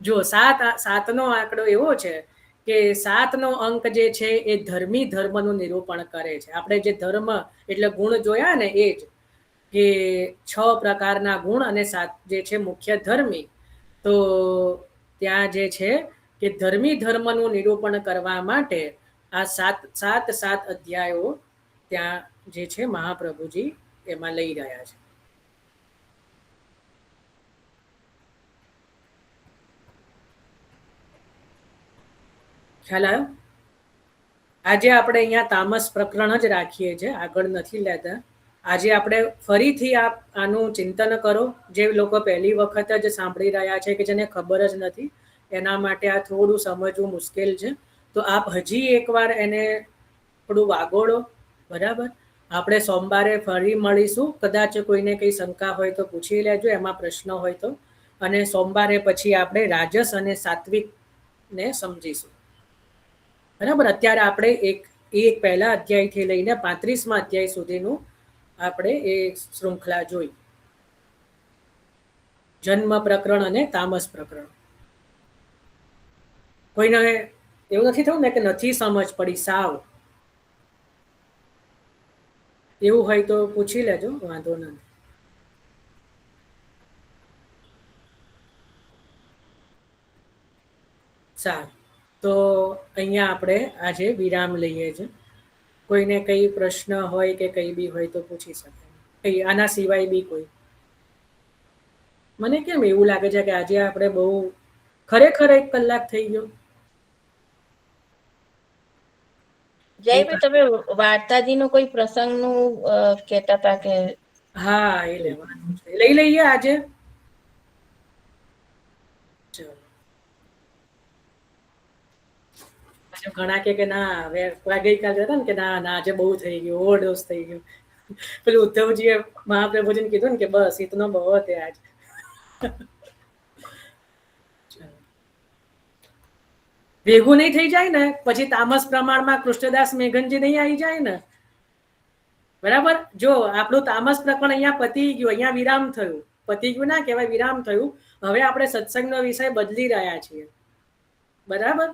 જો 7નો આંકડો એવો છે કે 7નો અંક જે છે એ ધર્મી ધર્મનું નિરૂપણ કરે છે. આપણે જે ધર્મ એટલે ગુણ જોયા ને, એ જ કે 6 પ્રકારના ગુણ અને 7 જે છે મુખ્ય ધર્મી. તો ત્યાં જે છે કે ધર્મી ધર્મનું નિરૂપણ કરવા માટે આ 7 અધ્યાયો ત્યાં જે છે મહાપ્રભુજી એમાં લઈ રહ્યા છે. ખ્યાલ આવ્યો? આજે આપણે અહીંયા તામસ પ્રકરણ જ રાખીએ છીએ, આગળ નથી લેતા. આજે આપણે ફરીથી આનું ચિંતન કરો. જે લોકો પહેલી વખત જ સાંભળી રહ્યા છે, કે જેને ખબર જ નથી, એના માટે આ થોડું સમજવું મુશ્કેલ છે. તો આપ હજી એકવાર એને થોડું વાગોળો, બરાબર? આપણે સોમવારે ફરી મળીશું. કદાચ કોઈને કઈ શંકા હોય તો પૂછી લેજો, એમાં પ્રશ્ન હોય તો. અને સોમવારે પછી આપણે રાજસ અને સાત્વિક ને સમજીશું, બરાબર? અત્યારે આપણે એક પહેલા અધ્યાયથી લઈને 35મા અધ્યાય સુધીનું આપણે એ શૃંખલા જોઈ. જન્મ પ્રકરણ અને તામસ પ્રકરણ. કોઈને એવું નથી થયું ને કે નથી સમજ પડી સાવ? એવું હોય તો પૂછી લેજો, વાંધો નથી. સારું, તો અહીંયા આપણે આજે વિરામ લઈએ છીએ. કોઈને કઈ પ્રશ્ન હોય કે કઈ બી હોય તો પૂછી શકે. કઈ આના સિવાય બી કોઈ? મને કેમ એવું લાગે છે કે આજે આપણે બહુ ખરેખર 1 કલાક થઈ ગયો. જયભાઈ, તમે વાર્તાજીનું કોઈ પ્રસંગનું કહેતા હતા કે? હા, એ લેવાનું છે, લઈ લઈએ આજે. ચલો, ઘણા કે ના, હવે ગઈકાલે હતા ને કે ના આજે બહુ થઈ ગયું, ઓવરડોઝ થઈ ગયું. પેલું ઉદ્ધવજીએ મહાપ્રભુજીને કીધું ને કે બસ ઇતનો બહોત હે આજ. ભેગું નહીં થઈ જાય ને પછી તામસ પ્રમાણમાં કૃષ્ણદાસ મેઘનજી નહીં આવી જાય ને, બરાબર? જો આપણું તામસ પ્રકરણ અહીંયા પતી ગયું, અહીંયા વિરામ થયું. પતી ગયું ના કહેવાય, વિરામ થયું. હવે આપણે સત્સંગનો વિષય બદલી રહ્યા છીએ, બરાબર?